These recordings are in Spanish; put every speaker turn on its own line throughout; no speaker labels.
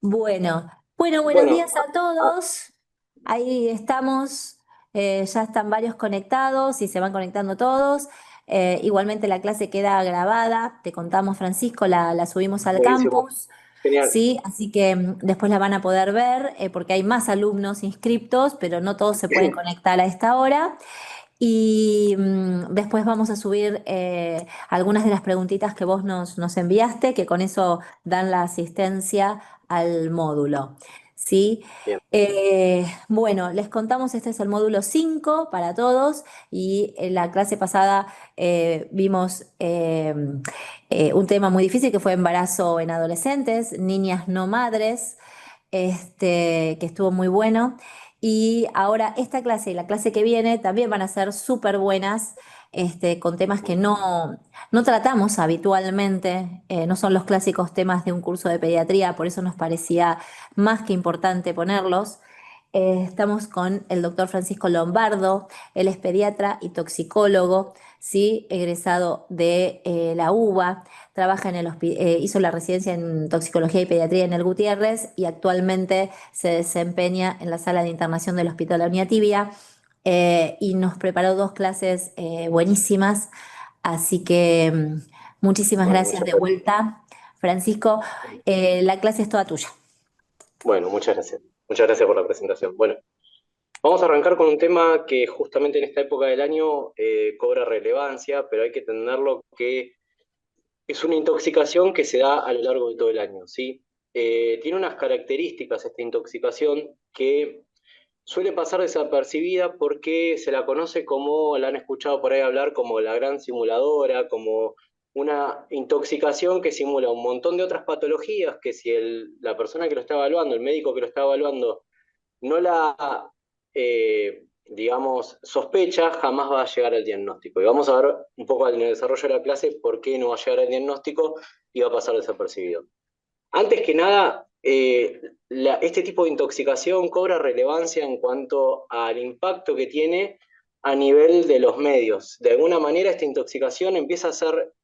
Bueno, bueno, buenos
Bueno,
días a todos. Ahí estamos, ya están varios conectados y se van conectando todos. Igualmente la clase queda grabada, te contamos Francisco, la subimos al
buenísimo,
campus,
genial.
¿sí? Así que después la van a poder ver porque hay más alumnos inscriptos, pero no todos se pueden conectar a esta hora. Y después vamos a subir algunas de las preguntitas que vos nos enviaste, que con eso dan la asistencia al módulo. ¿Sí?
Bien,
Bueno, les contamos, este es el módulo 5 para todos y en la clase pasada vimos un tema muy difícil que fue embarazo en adolescentes, niñas no madres, que estuvo muy bueno. Y ahora esta clase y la clase que viene también van a ser súper buenas, con temas que no tratamos habitualmente, no son los clásicos temas de un curso de pediatría, por eso nos parecía más que importante ponerlos. Estamos con el doctor Francisco Lombardo, él es pediatra y toxicólogo, ¿sí? Egresado de la UBA, trabaja hizo la residencia en toxicología y pediatría en el Gutiérrez y actualmente se desempeña en la sala de internación del Hospital Oña Tibia, y nos preparó dos clases buenísimas, así que muchísimas
bueno,
gracias
muchas
de
gracias.
vuelta, Francisco. La clase es toda tuya.
Bueno, muchas gracias. Muchas gracias por la presentación. Bueno, vamos a arrancar con un tema que justamente en esta época del año cobra relevancia, pero hay que entenderlo que es una intoxicación que se da a lo largo de todo el año, ¿sí? Tiene unas características esta intoxicación que suele pasar desapercibida porque se la conoce como, la han escuchado por ahí hablar como la gran simuladora, como una intoxicación que simula un montón de otras patologías que si la persona que lo está evaluando, el médico que lo está evaluando, no la, digamos, sospecha, jamás va a llegar al diagnóstico. Y vamos a ver un poco en el desarrollo de la clase por qué no va a llegar al diagnóstico y va a pasar desapercibido. Antes que nada, este tipo de intoxicación cobra relevancia en cuanto al impacto que tiene a nivel de los medios. De alguna manera, esta intoxicación empieza a ser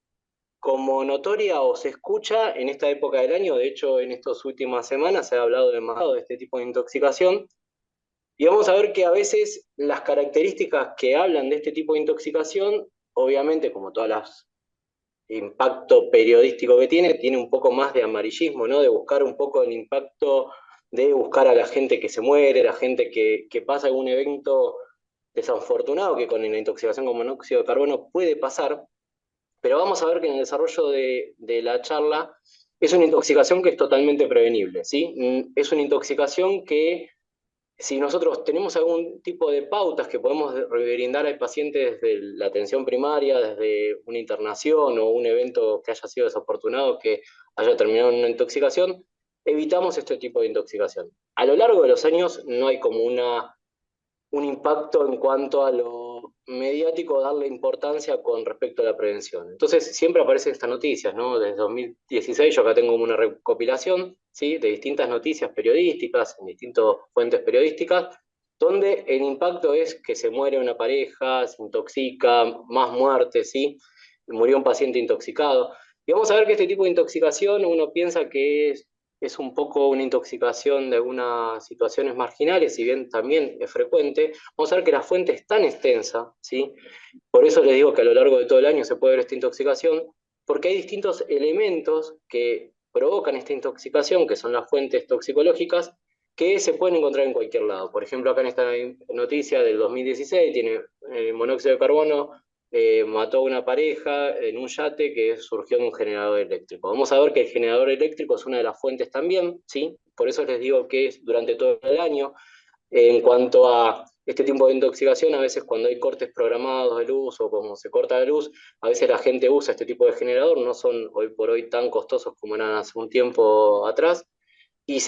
como notoria o se escucha en esta época del año. De hecho, en estas últimas semanas se ha hablado demasiado de este tipo de intoxicación. Y vamos a ver que a veces las características que hablan de este tipo de intoxicación, obviamente, como todas las impacto periodístico que tiene un poco más de amarillismo, ¿no? De buscar un poco el impacto, de buscar a la gente que se muere, la gente que pasa algún evento desafortunado que con la intoxicación con monóxido de carbono puede pasar, pero vamos a ver que en el desarrollo de la charla es una intoxicación que es totalmente prevenible, ¿sí? Es una intoxicación que si nosotros tenemos algún tipo de pautas que podemos brindar al paciente desde la atención primaria, desde una internación o un evento que haya sido desafortunado, que haya terminado en una intoxicación, evitamos este tipo de intoxicación. A lo largo de los años no hay como un impacto en cuanto a lo mediático, darle importancia con respecto a la prevención. Entonces, siempre aparecen estas noticias, ¿no? Desde 2016 yo acá tengo como una recopilación, ¿sí? De distintas noticias periodísticas, en distintas fuentes periodísticas, donde el impacto es que se muere una pareja, se intoxica, más muertes, ¿sí? Murió un paciente intoxicado. Y vamos a ver que este tipo de intoxicación uno piensa que es un poco una intoxicación de algunas situaciones marginales, si bien también es frecuente, vamos a ver que la fuente es tan extensa, ¿sí? Por eso les digo que a lo largo de todo el año se puede ver esta intoxicación, porque hay distintos elementos que provocan esta intoxicación, que son las fuentes toxicológicas, que se pueden encontrar en cualquier lado. Por ejemplo, acá en esta noticia del 2016 tiene monóxido de carbono, mató a una pareja en un yate que surgió en un generador eléctrico. Vamos a ver que el generador eléctrico es una de las fuentes también, ¿sí? Por eso les digo que es durante todo el año. En cuanto a este tipo de intoxicación, a veces cuando hay cortes programados de luz o como se corta la luz, a veces la gente usa este tipo de generador, no son hoy por hoy tan costosos como eran hace un tiempo atrás, y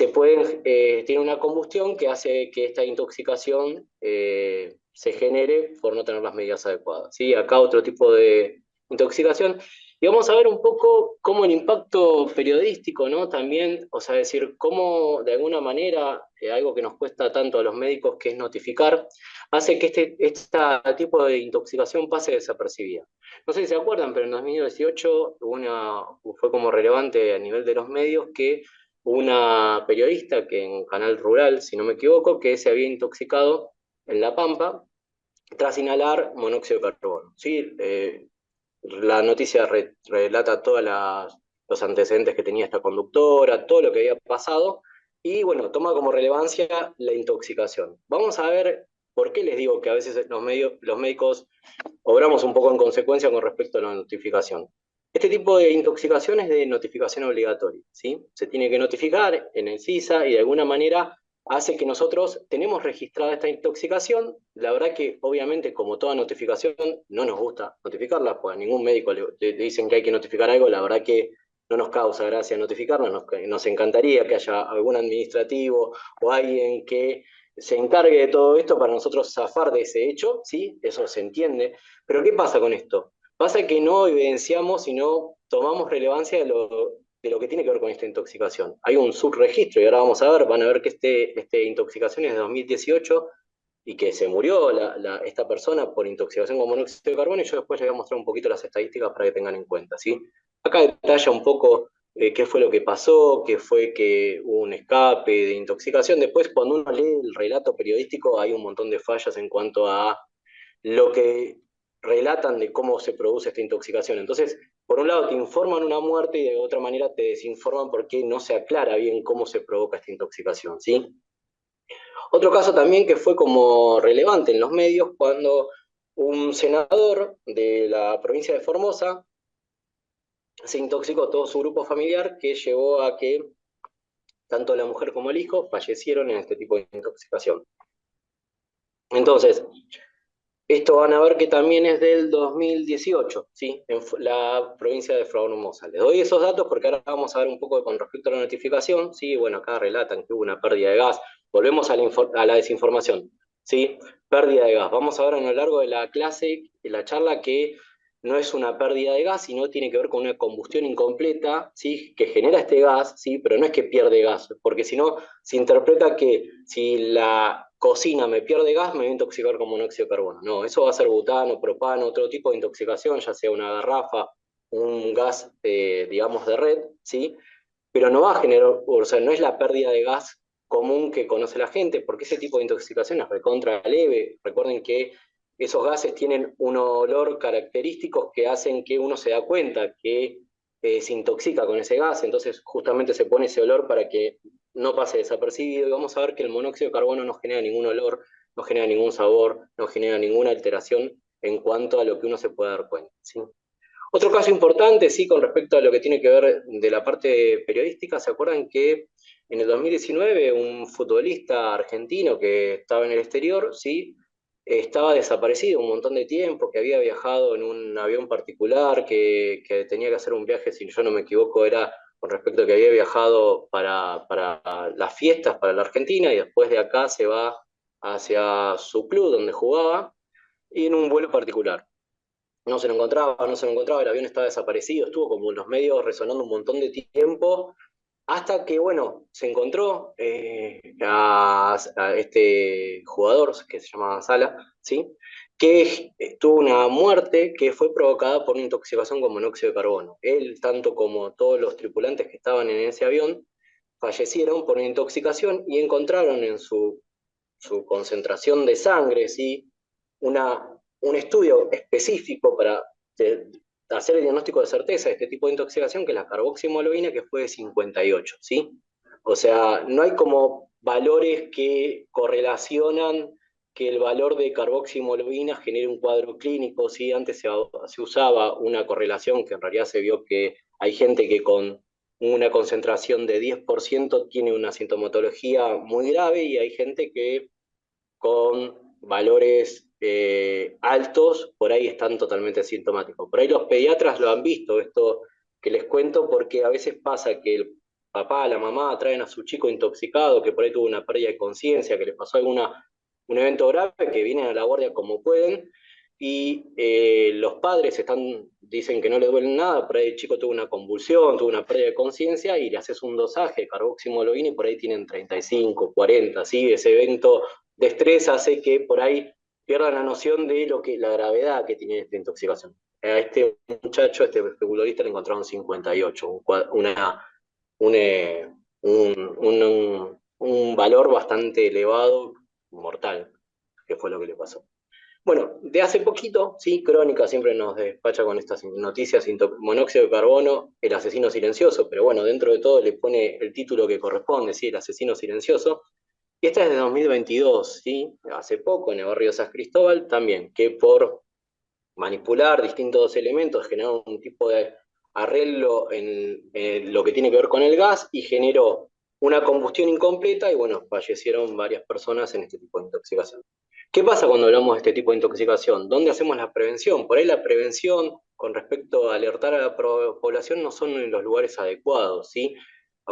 tiene una combustión que hace que esta intoxicación se genere por no tener las medidas adecuadas. ¿Sí? Acá otro tipo de intoxicación. Y vamos a ver un poco cómo el impacto periodístico, ¿no? También, o sea, decir, cómo de alguna manera, algo que nos cuesta tanto a los médicos, que es notificar, hace que este tipo de intoxicación pase desapercibida. No sé si se acuerdan, pero en 2018 fue como relevante a nivel de los medios que una periodista que en Canal Rural, si no me equivoco, que se había intoxicado en La Pampa tras inhalar monóxido de carbono. ¿Sí? La noticia relata todos los antecedentes que tenía esta conductora, todo lo que había pasado, y bueno, toma como relevancia la intoxicación. Vamos a ver por qué les digo que a veces los médicos obramos un poco en consecuencia con respecto a la notificación. Este tipo de intoxicación es de notificación obligatoria, ¿sí? Se tiene que notificar en el CISA y de alguna manera hace que nosotros tenemos registrada esta intoxicación. La verdad que obviamente como toda notificación no nos gusta notificarla, pues a ningún médico le dicen que hay que notificar algo, la verdad que no nos causa gracia notificarla, nos encantaría que haya algún administrativo o alguien que se encargue de todo esto para nosotros zafar de ese hecho, ¿sí? Eso se entiende. Pero ¿qué pasa con esto? Pasa que no evidenciamos y no tomamos relevancia de lo que tiene que ver con esta intoxicación. Hay un subregistro y ahora vamos a ver, van a ver que este intoxicación es de 2018 y que se murió esta persona por intoxicación con monóxido de carbono y yo después les voy a mostrar un poquito las estadísticas para que tengan en cuenta, ¿sí? Acá detalla un poco qué fue lo que pasó, qué fue que hubo un escape de intoxicación. Después, cuando uno lee el relato periodístico, hay un montón de fallas en cuanto a lo que relatan de cómo se produce esta intoxicación. Entonces, por un lado te informan una muerte y de otra manera te desinforman porque no se aclara bien cómo se provoca esta intoxicación, ¿sí? Otro caso también que fue como relevante en los medios cuando un senador de la provincia de Formosa se intoxicó todo su grupo familiar que llevó a que tanto la mujer como el hijo fallecieron en este tipo de intoxicación. Entonces, esto van a ver que también es del 2018, ¿sí? En la provincia de Formosa. Les doy esos datos porque ahora vamos a ver un poco con respecto a la notificación, ¿sí? Bueno, acá relatan que hubo una pérdida de gas. Volvemos a la desinformación, ¿sí? Pérdida de gas. Vamos a ver a lo largo de la clase, de la charla, que no es una pérdida de gas, sino tiene que ver con una combustión incompleta, ¿sí? Que genera este gas, ¿sí? Pero no es que pierde gas, porque si no, se interpreta que si la cocina me pierde gas, me voy a intoxicar con monóxido de carbono. No, eso va a ser butano, propano, otro tipo de intoxicación, ya sea una garrafa, un gas, digamos, de red, ¿sí? Pero no va a generar, o sea, no es la pérdida de gas común que conoce la gente, porque ese tipo de intoxicación es recontra leve. Recuerden que esos gases tienen un olor característicos que hacen que uno se da cuenta que se intoxica con ese gas, entonces justamente se pone ese olor para que no pase desapercibido y vamos a ver que el monóxido de carbono no genera ningún olor, no genera ningún sabor, no genera ninguna alteración en cuanto a lo que uno se puede dar cuenta, ¿sí? Otro caso importante, sí, con respecto a lo que tiene que ver de la parte periodística, ¿se acuerdan que en el 2019 un futbolista argentino que estaba en el exterior, sí, estaba desaparecido un montón de tiempo, que había viajado en un avión particular, que tenía que hacer un viaje, si yo no me equivoco, era con respecto a que había viajado para las fiestas, para la Argentina, y después de acá se va hacia su club donde jugaba, y en un vuelo particular? No se lo encontraba, no se lo encontraba, el avión estaba desaparecido, estuvo como en los medios resonando un montón de tiempo, hasta que, bueno, se encontró a este jugador que se llamaba Sala, ¿sí? Que tuvo una muerte que fue provocada por una intoxicación con monóxido de carbono. Él, tanto como todos los tripulantes que estaban en ese avión, fallecieron por una intoxicación y encontraron en su concentración de sangre, ¿sí? Una, un estudio específico para hacer el diagnóstico de certeza de este tipo de intoxicación, que es la carboximoloína, que fue de 58, ¿sí? O sea, no hay como valores que correlacionan que el valor de carboximoloína genere un cuadro clínico, ¿sí? Antes se usaba una correlación que en realidad se vio que hay gente que con una concentración de 10% tiene una sintomatología muy grave y hay gente que con valores altos, por ahí están totalmente asintomáticos. Por ahí los pediatras lo han visto, esto que les cuento, porque a veces pasa que el papá, la mamá traen a su chico intoxicado, que por ahí tuvo una pérdida de conciencia, que le pasó un evento grave, que vienen a la guardia como pueden, y los padres dicen que no le duele nada, por ahí el chico tuvo una convulsión, tuvo una pérdida de conciencia, y le haces un dosaje de carboximoloína y por ahí tienen 35, 40, ¿sí? Ese evento de estrés hace que por ahí pierdan la noción de la gravedad que tiene esta intoxicación. A este muchacho, a este futbolista, le encontraron 58, una, un, un valor bastante elevado, mortal, que fue lo que le pasó. Bueno, de hace poquito, sí, Crónica siempre nos despacha con estas noticias, monóxido de carbono, el asesino silencioso, pero bueno, dentro de todo le pone el título que corresponde, sí, el asesino silencioso. Y esta es de 2022, sí, hace poco en el barrio de San Cristóbal también, que por manipular distintos elementos generó un tipo de arreglo en lo que tiene que ver con el gas y generó una combustión incompleta y bueno, fallecieron varias personas en este tipo de intoxicación. ¿Qué pasa cuando hablamos de este tipo de intoxicación? ¿Dónde hacemos la prevención? Por ahí la prevención con respecto a alertar a la población no son en los lugares adecuados, ¿sí?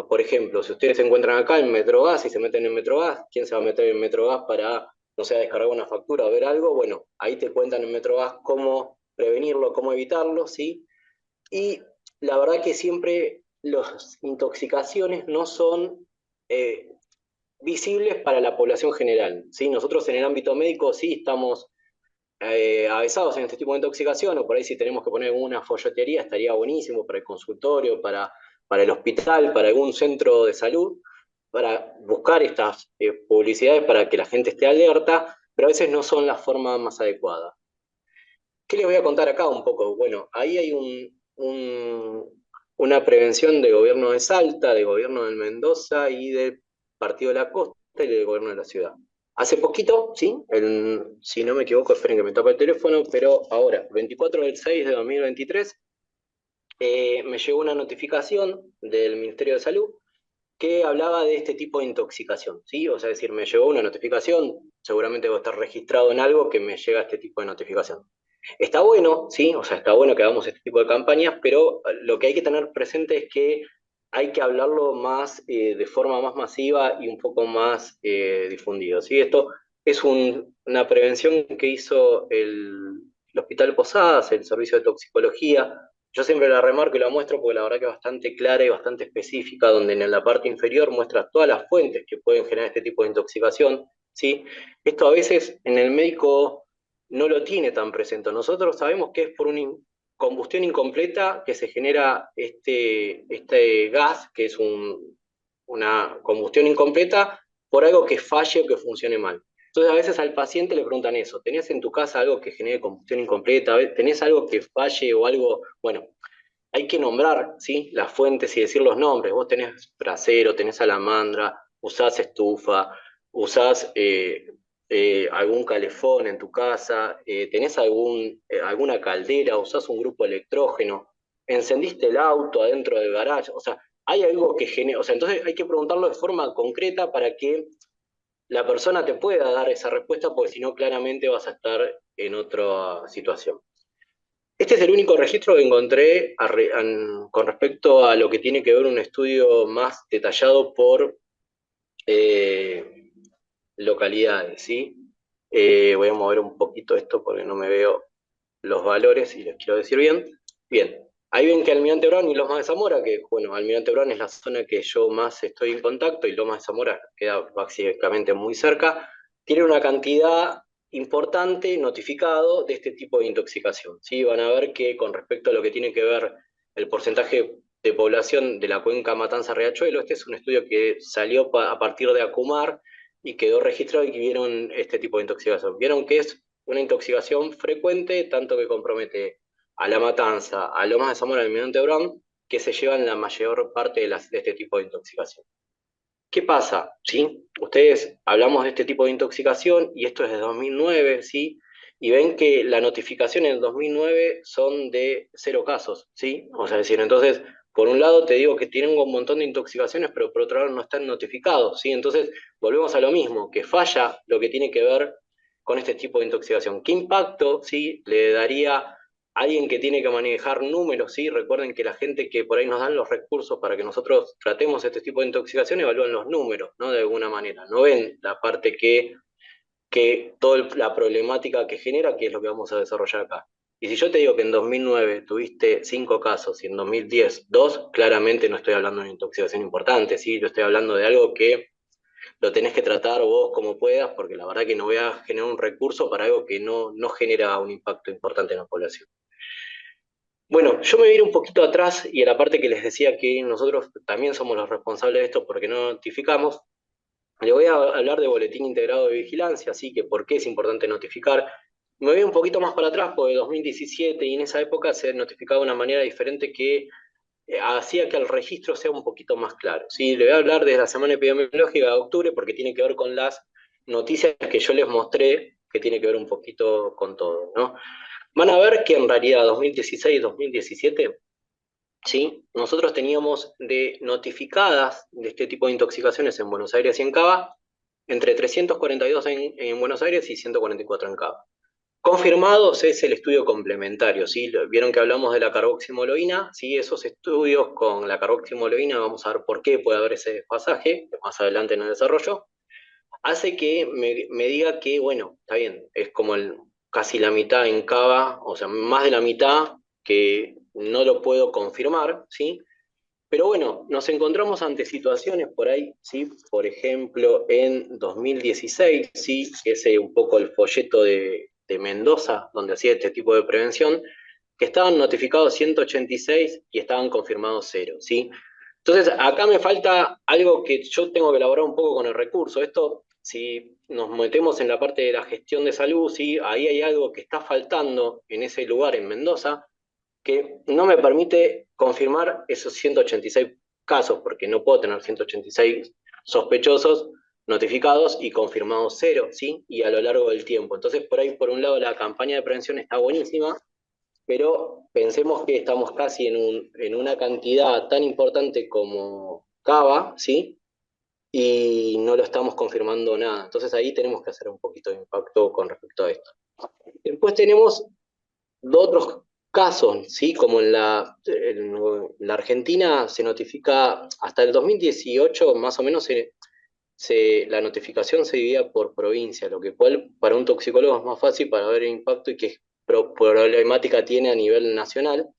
Por ejemplo, si ustedes se encuentran acá en Metrogas y se meten en Metrogas, ¿quién se va a meter en Metrogas para, no sé, descargar una factura o ver algo? Bueno, ahí te cuentan en Metrogas cómo prevenirlo, cómo evitarlo, ¿sí? Y la verdad que siempre las intoxicaciones no son visibles para la población general, ¿sí? Nosotros en el ámbito médico sí estamos avesados en este tipo de intoxicación, o por ahí si tenemos que poner una folletería estaría buenísimo para el consultorio, para el hospital, para algún centro de salud, para buscar estas publicidades para que la gente esté alerta, pero a veces no son la forma más adecuada. ¿Qué les voy a contar acá un poco? Bueno, ahí hay una prevención del gobierno de Salta, del gobierno de Mendoza y del Partido de la Costa y del gobierno de la ciudad. Hace poquito, sí, si no me equivoco, esperen que me tapa el teléfono, pero ahora, 24/6/2023, me llegó una notificación del Ministerio de Salud que hablaba de este tipo de intoxicación, ¿sí? O sea, es decir, me llegó una notificación, seguramente va a estar registrado en algo que me llega este tipo de notificación. Está bueno, sí, o sea, está bueno que hagamos este tipo de campañas, pero lo que hay que tener presente es que hay que hablarlo más de forma más masiva y un poco más difundido, ¿sí? Esto es una prevención que hizo el Hospital Posadas, el Servicio de Toxicología. Yo siempre la remarco y la muestro porque la verdad que es bastante clara y bastante específica, donde en la parte inferior muestra todas las fuentes que pueden generar este tipo de intoxicación, ¿sí? Esto a veces en el médico no lo tiene tan presente. Nosotros sabemos que es por una combustión incompleta que se genera este gas, que es una combustión incompleta, por algo que falle o que funcione mal. Entonces a veces al paciente le preguntan eso, ¿tenés en tu casa algo que genere combustión incompleta? ¿Tenés algo que falle o algo? Bueno, hay que nombrar, ¿sí?, las fuentes y decir los nombres. Vos tenés brasero, tenés salamandra, usás estufa, usás algún calefón en tu casa, tenés alguna caldera, usás un grupo electrógeno, encendiste el auto adentro del garage, o sea, hay algo que genera, o sea, entonces hay que preguntarlo de forma concreta para que la persona te pueda dar esa respuesta, porque si no, claramente vas a estar en otra situación. Este es el único registro que encontré con respecto a lo que tiene que ver un estudio más detallado por eh, localidades, ¿sí? Voy a mover un poquito esto porque no me veo los valores y les quiero decir bien. Bien, ahí ven que Almirante Brown y Lomas de Zamora, que bueno, Almirante Brown es la zona que yo más estoy en contacto y Lomas de Zamora queda básicamente muy cerca, tiene una cantidad importante notificado de este tipo de intoxicación, ¿sí? Van a ver que con respecto a lo que tiene que ver el porcentaje de población de la cuenca Matanza-Riachuelo, este es un estudio que salió a partir de Acumar y quedó registrado y que vieron este tipo de intoxicación. Vieron que es una intoxicación frecuente, tanto que compromete a La Matanza, a Lomas de Zamora y Almirante Brown, que se llevan la mayor parte de este tipo de intoxicación. ¿Qué pasa? ¿Sí? Ustedes hablamos de este tipo de intoxicación y esto es de 2009, ¿sí? Y ven que la notificación en el 2009 son de 0 casos, ¿sí? O sea, es decir, entonces, por un lado te digo que tienen un montón de intoxicaciones, pero por otro lado no están notificados, ¿sí? Entonces, volvemos a lo mismo, que falla lo que tiene que ver con este tipo de intoxicación. ¿Qué impacto, sí, le daría alguien que tiene que manejar números? ¿Sí? Recuerden que la gente que por ahí nos dan los recursos para que nosotros tratemos este tipo de intoxicación evalúan los números, ¿no? De alguna manera. No ven la parte que toda la problemática que genera, que es lo que vamos a desarrollar acá. Y si yo te digo que en 2009 tuviste 5 casos y en 2010 2, claramente no estoy hablando de una intoxicación importante, ¿sí? Yo estoy hablando de algo que lo tenés que tratar vos como puedas, porque la verdad que no voy a generar un recurso para algo que no genera un impacto importante en la población. Bueno, yo me voy a ir un poquito atrás y a la parte que les decía que nosotros también somos los responsables de esto porque no notificamos. Le voy a hablar de boletín integrado de vigilancia, así que por qué es importante notificar. Me voy un poquito más para atrás, porque 2017 y en esa época se notificaba de una manera diferente que hacía que el registro sea un poquito más claro. ¿Sí? Le voy a hablar de la semana epidemiológica de octubre porque tiene que ver con las noticias que yo les mostré, que tiene que ver un poquito con todo, ¿no? Van a ver que en realidad 2016-2017, ¿sí? Nosotros teníamos de notificadas de este tipo de intoxicaciones en Buenos Aires y en Cava, entre 342 en Buenos Aires y 144 en Cava. Confirmados es el estudio complementario, ¿sí? Vieron que hablamos de la carboximoloína, ¿sí? Esos estudios con la carboximoloína, vamos a ver por qué puede haber ese desfasaje, más adelante en el desarrollo, hace que me diga que, bueno, está bien, es como casi la mitad en Cava, o sea, más de la mitad que no lo puedo confirmar, ¿sí? Pero bueno, nos encontramos ante situaciones por ahí, ¿sí? Por ejemplo, en 2016, ¿sí? Ese un poco el folleto de Mendoza, donde hacía este tipo de prevención, que estaban notificados 186 y estaban confirmados cero, ¿sí? Entonces, acá me falta algo que yo tengo que elaborar un poco con el recurso. Esto, si nos metemos en la parte de la gestión de salud, ¿sí? Ahí hay algo que está faltando en ese lugar, en Mendoza, que no me permite confirmar esos 186 casos, porque no puedo tener 186 sospechosos notificados y confirmados cero, ¿sí? Y a lo largo del tiempo. Entonces, por ahí, por un lado, la campaña de prevención está buenísima, pero pensemos que estamos casi en una cantidad tan importante como Cava, ¿sí? Y no lo estamos confirmando nada. Entonces ahí tenemos que hacer un poquito de impacto con respecto a esto. Después tenemos de otros casos, ¿sí? Como en la Argentina se notifica, hasta el 2018 más o menos la notificación se dividía por provincia, lo que cual para un toxicólogo es más fácil para ver el impacto y qué problemática tiene a nivel nacional.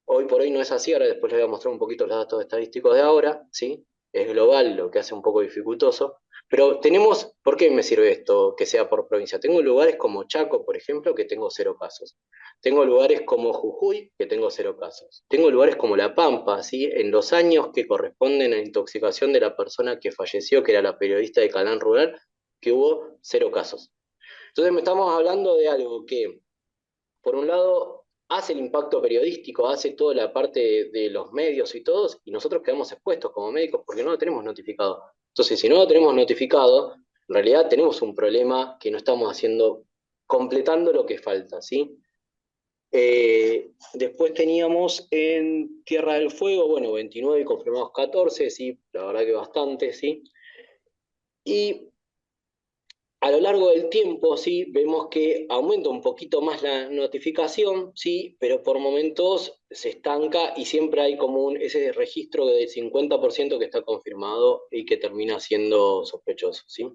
Hoy por hoy no es así, ahora después les voy a mostrar un poquito los datos estadísticos de ahora, ¿sí? Es global, lo que hace un poco dificultoso. Pero tenemos, ¿por qué me sirve esto que sea por provincia? Tengo lugares como Chaco, por ejemplo, que tengo cero casos. Tengo lugares como Jujuy, que tengo cero casos. Tengo lugares como La Pampa, ¿sí? En los años que corresponden a la intoxicación de la persona que falleció, que era la periodista de Canal Rural, que hubo cero casos. Entonces me estamos hablando de algo que por un lado, hace el impacto periodístico, hace toda la parte de los medios y todos, y nosotros quedamos expuestos como médicos porque no lo tenemos notificado. Entonces, si no lo tenemos notificado, en realidad tenemos un problema que no estamos haciendo, completando lo que falta, ¿sí? Después teníamos en Tierra del Fuego, bueno, 29 confirmados 14, sí, la verdad que bastante, sí. Y a lo largo del tiempo, sí, vemos que aumenta un poquito más la notificación, sí, pero por momentos se estanca y siempre hay como ese registro del 50% que está confirmado y que termina siendo sospechoso, ¿sí?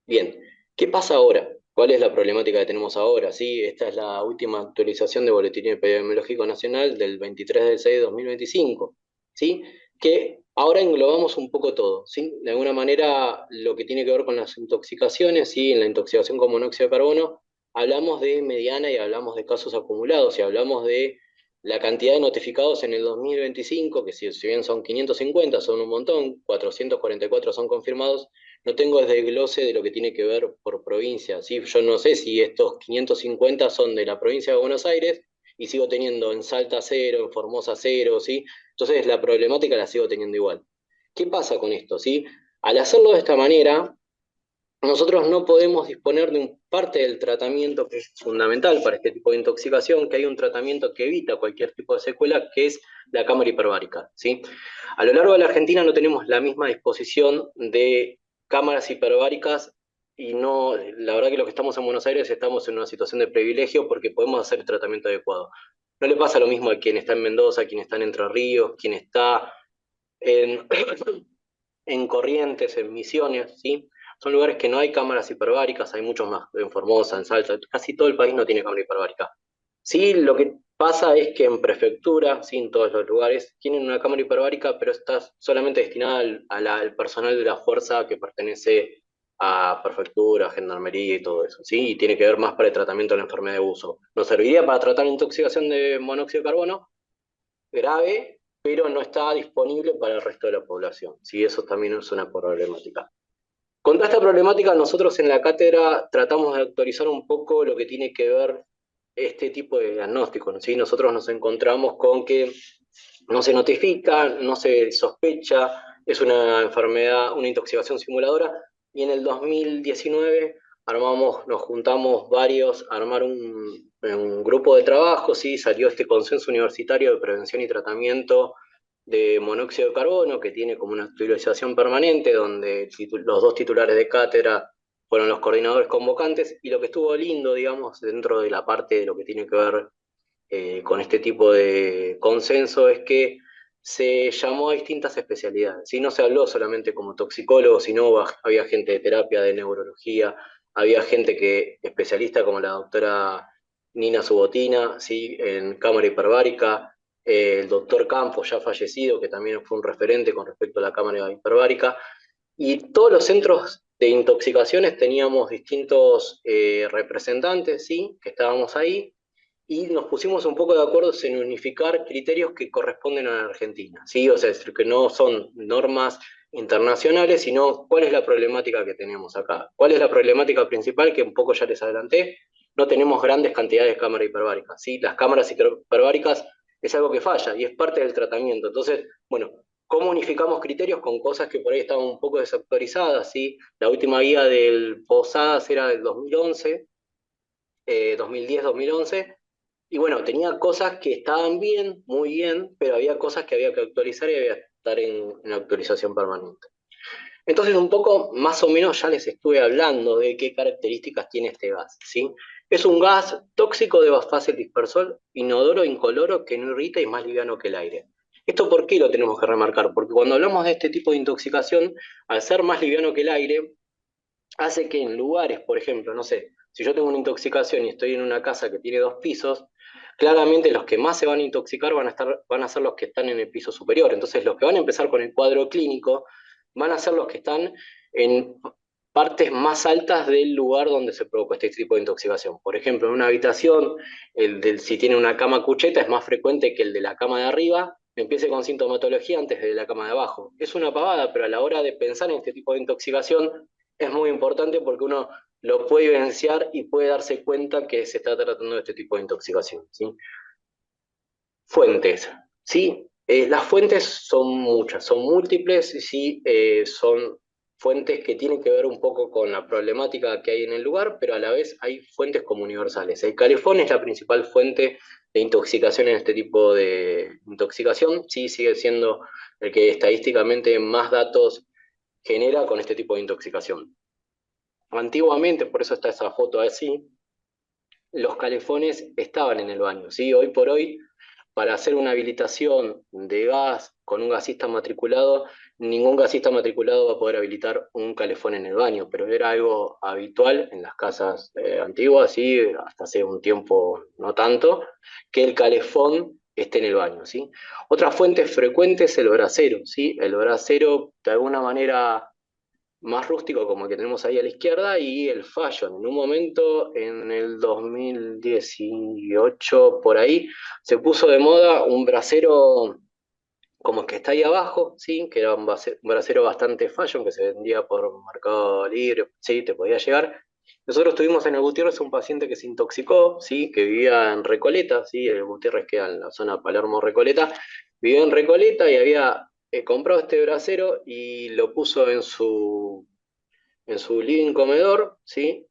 Bien, ¿qué pasa ahora? ¿Cuál es la problemática que tenemos ahora? Sí, esta es la última actualización de Boletín Epidemiológico Nacional del 23 de 6 de 2025, ¿sí? Que ahora englobamos un poco todo, ¿sí? De alguna manera, lo que tiene que ver con las intoxicaciones, ¿sí? En la intoxicación con monóxido de carbono, hablamos de mediana y hablamos de casos acumulados y hablamos de la cantidad de notificados en el 2025, que si bien son 550, son un montón, 444 son confirmados, no tengo el desglose de lo que tiene que ver por provincia, ¿sí? Yo no sé si estos 550 son de la provincia de Buenos Aires y sigo teniendo en Salta cero, en Formosa cero, ¿sí? Entonces la problemática la sigo teniendo igual. ¿Qué pasa con esto, sí? Al hacerlo de esta manera, nosotros no podemos disponer de un parte del tratamiento que es fundamental para este tipo de intoxicación, que hay un tratamiento que evita cualquier tipo de secuela, que es la cámara hiperbárica, ¿sí? A lo largo de la Argentina no tenemos la misma disposición de cámaras hiperbáricas y no, la verdad que los que estamos en Buenos Aires estamos en una situación de privilegio porque podemos hacer el tratamiento adecuado. No le pasa lo mismo a quien está en Mendoza, quien está en Entre Ríos, quien está en, en Corrientes, en Misiones, ¿sí? Son lugares que no hay cámaras hiperbáricas, hay muchos más, en Formosa, en Salta, casi todo el país no tiene cámara hiperbárica. Sí, lo que pasa es que en prefectura, sí, en todos los lugares, tienen una cámara hiperbárica, pero está solamente destinada al personal de la fuerza que pertenece a prefectura, a gendarmería y todo eso, ¿sí? Y tiene que ver más para el tratamiento de la enfermedad de uso. Nos serviría para tratar la intoxicación de monóxido de carbono grave, pero no está disponible para el resto de la población, ¿sí? Eso también es una problemática. Contra esta problemática, nosotros en la cátedra tratamos de actualizar un poco lo que tiene que ver este tipo de diagnóstico, ¿sí? Nosotros nos encontramos con que no se notifica, no se sospecha, es una enfermedad, una intoxicación simuladora, y en el 2019 nos juntamos varios a armar un grupo de trabajo, ¿sí? Salió este consenso universitario de prevención y tratamiento de monóxido de carbono, que tiene como una actualización permanente, donde los dos titulares de cátedra fueron los coordinadores convocantes, y lo que estuvo lindo, digamos, dentro de la parte de lo que tiene que ver con este tipo de consenso es que se llamó a distintas especialidades. ¿Sí? No se habló solamente como toxicólogo, sino había gente de terapia, de neurología, había gente especialista como la doctora Nina Subotina, ¿sí? En cámara hiperbárica, el doctor Campos, ya fallecido, que también fue un referente con respecto a la cámara hiperbárica, y todos los centros de intoxicaciones teníamos distintos representantes, ¿sí? Que estábamos ahí, y nos pusimos un poco de acuerdo en unificar criterios que corresponden a la Argentina, ¿sí? O sea, es decir, que no son normas internacionales, sino cuál es la problemática que tenemos acá. ¿Cuál es la problemática principal? Que un poco ya les adelanté, no tenemos grandes cantidades de cámaras hiperbáricas, ¿sí? Las cámaras hiperbáricas es algo que falla y es parte del tratamiento. Entonces, bueno, ¿cómo unificamos criterios con cosas que por ahí estaban un poco desactualizadas, ¿sí? La última guía del POSADAS era del 2011, 2010-2011, y bueno, tenía cosas que estaban bien, muy bien, pero había cosas que había que actualizar y había que estar en actualización permanente. Entonces, un poco, más o menos, ya les estuve hablando de qué características tiene este gas, ¿sí? Es un gas tóxico de fácil dispersor, inodoro, incoloro, que no irrita y más liviano que el aire. ¿Esto por qué lo tenemos que remarcar? Porque cuando hablamos de este tipo de intoxicación, al ser más liviano que el aire, hace que en lugares, por ejemplo, no sé, si yo tengo una intoxicación y estoy en una casa que tiene 2 pisos, claramente los que más se van a intoxicar van a ser los que están en el piso superior. Entonces, los que van a empezar con el cuadro clínico van a ser los que están en partes más altas del lugar donde se provocó este tipo de intoxicación. Por ejemplo, en una habitación, si tiene una cama cucheta, es más frecuente que el de la cama de arriba empiece con sintomatología antes de la cama de abajo. Es una pavada, pero a la hora de pensar en este tipo de intoxicación, es muy importante porque uno lo puede vivenciar y puede darse cuenta que se está tratando de este tipo de intoxicación, ¿sí? Fuentes, ¿sí? Las fuentes son muchas, son múltiples, y sí, son fuentes que tienen que ver un poco con la problemática que hay en el lugar, pero a la vez hay fuentes como universales. El calefón es la principal fuente de intoxicación en este tipo de intoxicación, sí, sigue siendo el que estadísticamente más datos genera con este tipo de intoxicación. Antiguamente, por eso está esa foto así, los calefones estaban en el baño, ¿sí? Hoy por hoy, para hacer una habilitación de gas con un gasista matriculado, ningún gasista matriculado va a poder habilitar un calefón en el baño, pero era algo habitual en las casas antiguas, ¿sí? Hasta hace un tiempo no tanto, que el calefón esté en el baño, ¿sí? Otra fuente frecuente es el brasero, ¿sí? El brasero, de alguna manera más rústico como el que tenemos ahí a la izquierda, y el Fashion. En un momento, en el 2018, por ahí, se puso de moda un brasero como el que está ahí abajo, ¿sí? Que era un brasero bastante fashion, que se vendía por Mercado Libre, ¿sí? Te podía llegar. Nosotros tuvimos en el Gutiérrez un paciente que se intoxicó, ¿sí? Que vivía en Recoleta, ¿sí? El Gutiérrez queda en la zona Palermo-Recoleta, vivía en Recoleta y había comprado este brasero y lo puso en su living comedor, ¿sí?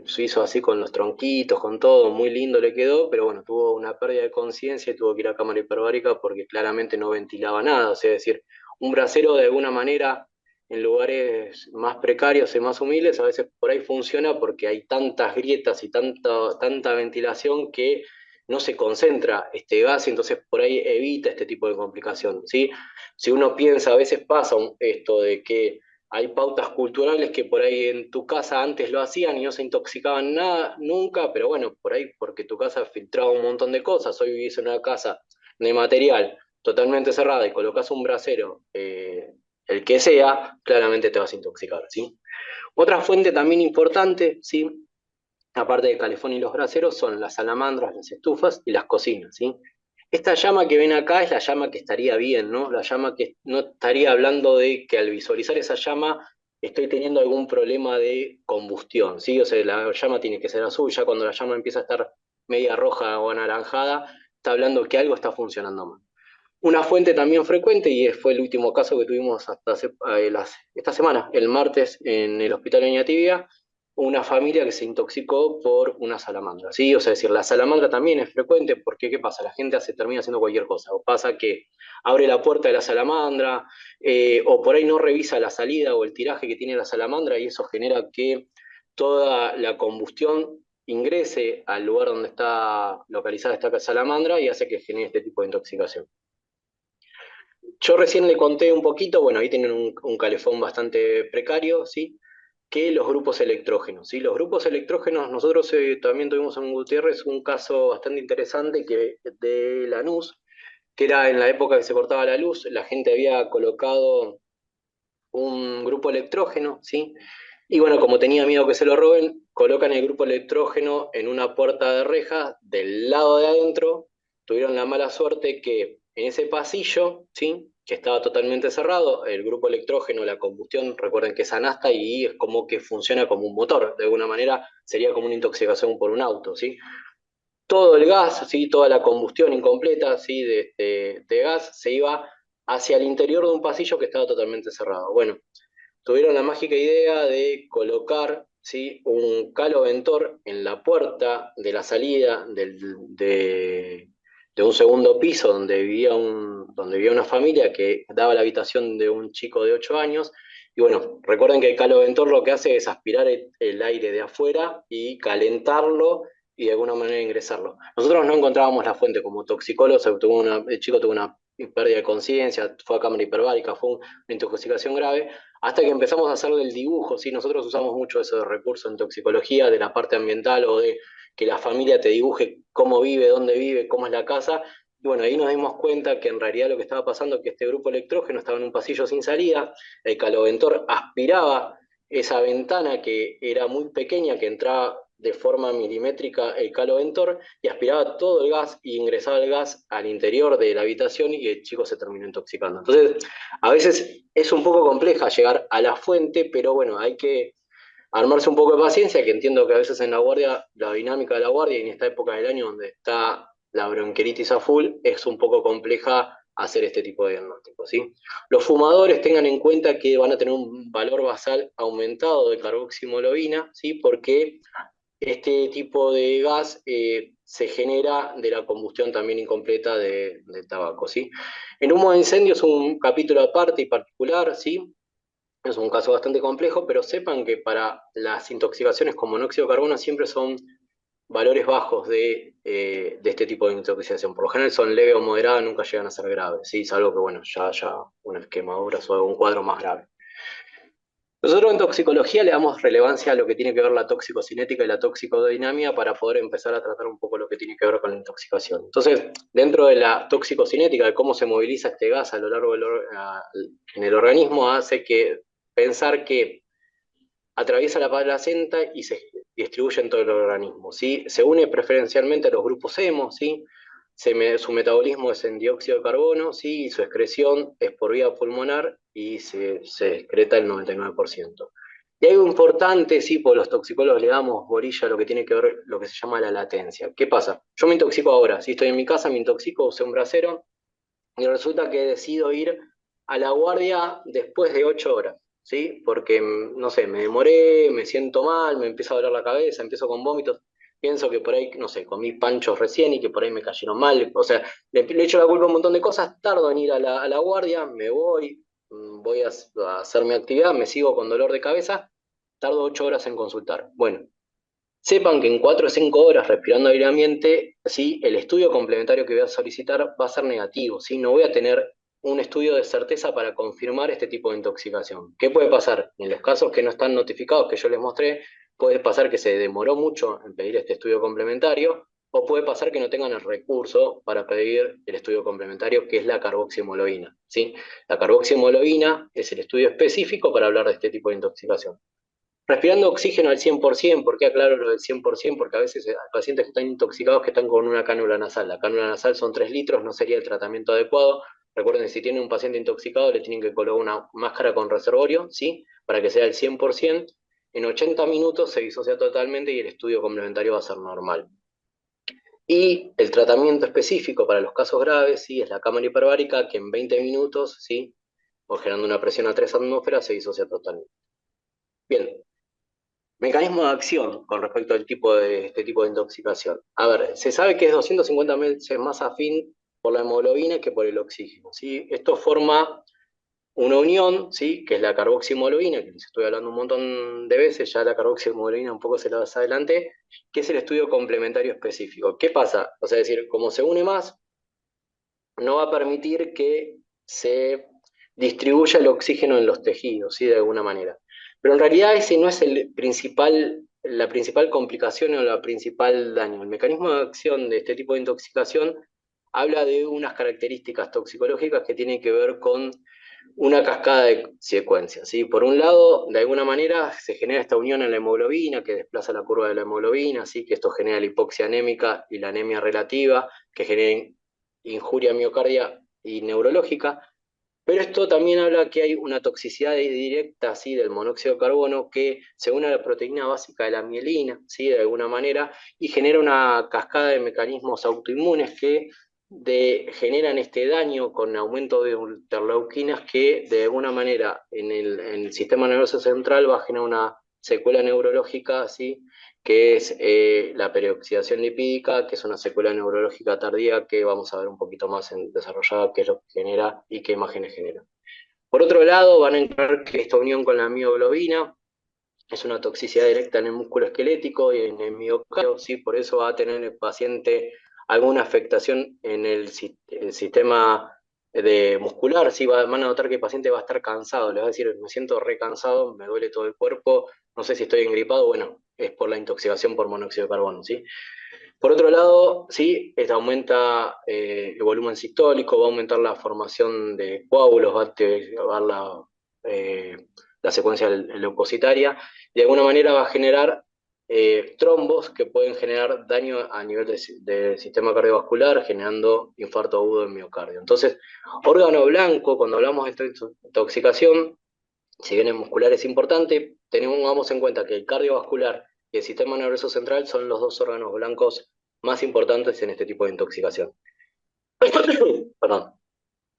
Se hizo así con los tronquitos, con todo, muy lindo le quedó, pero bueno, tuvo una pérdida de conciencia y tuvo que ir a cámara hiperbárica porque claramente no ventilaba nada. O sea, es decir, un brasero de alguna manera en lugares más precarios y más humildes, a veces por ahí funciona porque hay tantas grietas y tanta ventilación que no se concentra este gas y entonces por ahí evita este tipo de complicación, ¿sí? Si uno piensa, a veces pasa esto de que hay pautas culturales que por ahí en tu casa antes lo hacían y no se intoxicaban nada, nunca, pero bueno, por ahí porque tu casa filtraba un montón de cosas. Hoy vivís en una casa de material totalmente cerrada y colocas un brasero el que sea, claramente te vas a intoxicar, ¿sí? Otra fuente también importante, ¿sí? Aparte de calefón y los braseros, son las salamandras, las estufas y las cocinas, ¿sí? Esta llama que ven acá es la llama que estaría bien, ¿no? La llama que no estaría hablando de que al visualizar esa llama estoy teniendo algún problema de combustión, ¿sí? O sea, la llama tiene que ser azul, ya cuando la llama empieza a estar media roja o anaranjada, está hablando que algo está funcionando mal. Una fuente también frecuente, y fue el último caso que tuvimos esta semana, el martes, en el hospital de Tibia, una familia que se intoxicó por una salamandra, ¿sí? O sea, es decir, la salamandra también es frecuente porque, ¿qué pasa? La gente termina haciendo cualquier cosa, o pasa que abre la puerta de la salamandra, o por ahí no revisa la salida o el tiraje que tiene la salamandra, y eso genera que toda la combustión ingrese al lugar donde está localizada esta salamandra y hace que genere este tipo de intoxicación. Yo recién le conté un poquito, bueno, ahí tienen un calefón bastante precario, ¿sí? Que los grupos electrógenos, ¿sí? Los grupos electrógenos, nosotros también tuvimos en Gutiérrez un caso bastante interesante que, de Lanús, que era en la época que se cortaba la luz, la gente había colocado un grupo electrógeno, ¿sí? Y bueno, como tenía miedo que se lo roben, colocan el grupo electrógeno en una puerta de reja del lado de adentro. Tuvieron la mala suerte que en ese pasillo, ¿sí? Que estaba totalmente cerrado, el grupo electrógeno, la combustión, recuerden que es anasta y es como que funciona como un motor. De alguna manera sería como una intoxicación por un auto, ¿sí? Todo el gas, ¿sí? Toda la combustión incompleta, ¿sí? de gas se iba hacia el interior de un pasillo que estaba totalmente cerrado. Bueno, tuvieron la mágica idea de colocar, ¿sí? Un caloventor en la puerta de la salida de un segundo piso donde vivía una familia que daba la habitación de un chico de 8 años. Y bueno, recuerden que el caloventor lo que hace es aspirar el aire de afuera y calentarlo y de alguna manera ingresarlo. Nosotros no encontrábamos la fuente como toxicólogos, el chico tuvo una pérdida de conciencia, fue a cámara hiperbárica, fue una intoxicación grave, hasta que empezamos a hacerle el dibujo, ¿sí? Nosotros usamos mucho eso de recurso en toxicología, de la parte ambiental o de que la familia te dibuje cómo vive, dónde vive, cómo es la casa. Y bueno, ahí nos dimos cuenta que en realidad lo que estaba pasando es que este grupo electrógeno estaba en un pasillo sin salida, el caloventor aspiraba esa ventana que era muy pequeña, que entraba de forma milimétrica el caloventor y aspiraba todo el gas y ingresaba el gas al interior de la habitación y el chico se terminó intoxicando. Entonces, a veces es un poco compleja llegar a la fuente, pero bueno, hay que armarse un poco de paciencia, que entiendo que a veces en la guardia, la dinámica de la guardia y en esta época del año donde está la bronquiolitis a full, es un poco compleja hacer este tipo de diagnóstico, ¿sí? Los fumadores tengan en cuenta que van a tener un valor basal aumentado de carboximolobina, ¿sí? Porque este tipo de gas se genera de la combustión también incompleta del tabaco, ¿sí? El humo de incendio es un capítulo aparte y particular, ¿sí? Es un caso bastante complejo, pero sepan que para las intoxicaciones con monóxido de carbono siempre son valores bajos de este tipo de intoxicación. Por lo general son leve o moderada, nunca llegan a ser graves, ¿sí? Salvo que, bueno, ya haya unas quemaduras o algún cuadro más grave. Nosotros en toxicología le damos relevancia a lo que tiene que ver la toxicocinética y la toxicodinamia para poder empezar a tratar un poco lo que tiene que ver con la intoxicación. Entonces, dentro de la toxicocinética, de cómo se moviliza este gas a lo largo en el organismo, hace que pensar que atraviesa la placenta y se distribuye en todo el organismo, ¿sí? Se une preferencialmente a los grupos hemo, ¿sí? Su metabolismo es en dióxido de carbono, ¿sí? Y su excreción es por vía pulmonar y se excreta el 99%. Y algo importante, sí, por los toxicólogos le damos bolilla a lo que tiene que ver lo que se llama la latencia. ¿Qué pasa? Yo me intoxico ahora, si estoy en mi casa, me intoxico, usé un brasero, y resulta que decido ir a la guardia después de 8 horas, ¿sí? Porque, no sé, me demoré, me siento mal, me empieza a doler la cabeza, empiezo con vómitos, pienso que por ahí, no sé, comí panchos recién y que por ahí me cayeron mal, o sea, le echo la culpa a un montón de cosas, tardo en ir a la guardia, me voy, voy a hacer mi actividad, me sigo con dolor de cabeza, tardo 8 horas en consultar. Bueno, sepan que en 4 o 5 horas respirando aire ambiente, ¿sí? El estudio complementario que voy a solicitar va a ser negativo, ¿sí? No voy a tener un estudio de certeza para confirmar este tipo de intoxicación. ¿Qué puede pasar? En los casos que no están notificados, que yo les mostré, puede pasar que se demoró mucho en pedir este estudio complementario, o puede pasar que no tengan el recurso para pedir el estudio complementario, que es la carboximoloína, ¿sí? La carboximoloína es el estudio específico para hablar de este tipo de intoxicación. Respirando oxígeno al 100%, ¿por qué aclaro lo del 100%? Porque a veces hay pacientes que están intoxicados que están con una cánula nasal. La cánula nasal son 3 litros, no sería el tratamiento adecuado. Recuerden, si tienen un paciente intoxicado, le tienen que colocar una máscara con reservorio, ¿sí? Para que sea el 100%. En 80 minutos se disocia totalmente y el estudio complementario va a ser normal. Y el tratamiento específico para los casos graves, ¿sí? Es la cámara hiperbárica, que en 20 minutos, ¿sí? O generando una presión a 3 atmósferas, se disocia totalmente. Bien, mecanismo de acción con respecto al este tipo de intoxicación. A ver, se sabe que es 250 veces más afín por la hemoglobina que por el oxígeno, ¿sí? Esto forma una unión, ¿sí? Que es la carboximoloína, que les estoy hablando un montón de veces, ya la carboximoloína un poco se la das adelante, que es el estudio complementario específico. ¿Qué pasa? O sea, es decir, como se une más, no va a permitir que se distribuya el oxígeno en los tejidos, ¿sí? De alguna manera. Pero en realidad ese no es la principal complicación o la principal daño. El mecanismo de acción de este tipo de intoxicación habla de unas características toxicológicas que tienen que ver con una cascada de secuencias, ¿sí? Por un lado, de alguna manera se genera esta unión en la hemoglobina que desplaza la curva de la hemoglobina, ¿sí? Que esto genera la hipoxia anémica y la anemia relativa, que genera injuria miocardia y neurológica, pero esto también habla que hay una toxicidad directa, ¿sí? Del monóxido de carbono que se une a la proteína básica de la mielina, ¿sí? De alguna manera, y genera una cascada de mecanismos autoinmunes que generan este daño con aumento de interleuquinas que de alguna manera en el sistema nervioso central va a generar una secuela neurológica, ¿sí? Que es la peroxidación lipídica, que es una secuela neurológica tardía que vamos a ver un poquito más desarrollada qué es lo que genera y qué imágenes genera. Por otro lado, van a encontrar que esta unión con la mioglobina es una toxicidad directa en el músculo esquelético y en el miocardio, ¿sí? Por eso va a tener el paciente alguna afectación en el sistema muscular, ¿sí? Van a notar que el paciente va a estar cansado, le va a decir, me siento recansado, me duele todo el cuerpo, no sé si estoy engripado, bueno, es por la intoxicación por monóxido de carbono, ¿sí? Por otro lado, sí, esto aumenta el volumen sistólico, va a aumentar la formación de coágulos, va a activar eh, la secuencia leucocitaria, y de alguna manera va a generar trombos que pueden generar daño a nivel del sistema cardiovascular, generando infarto agudo del miocardio. Entonces, órgano blanco, cuando hablamos de esta intoxicación, si bien el muscular es importante, tengamos en cuenta que el cardiovascular y el sistema nervioso central son los dos órganos blancos más importantes en este tipo de intoxicación. Perdón.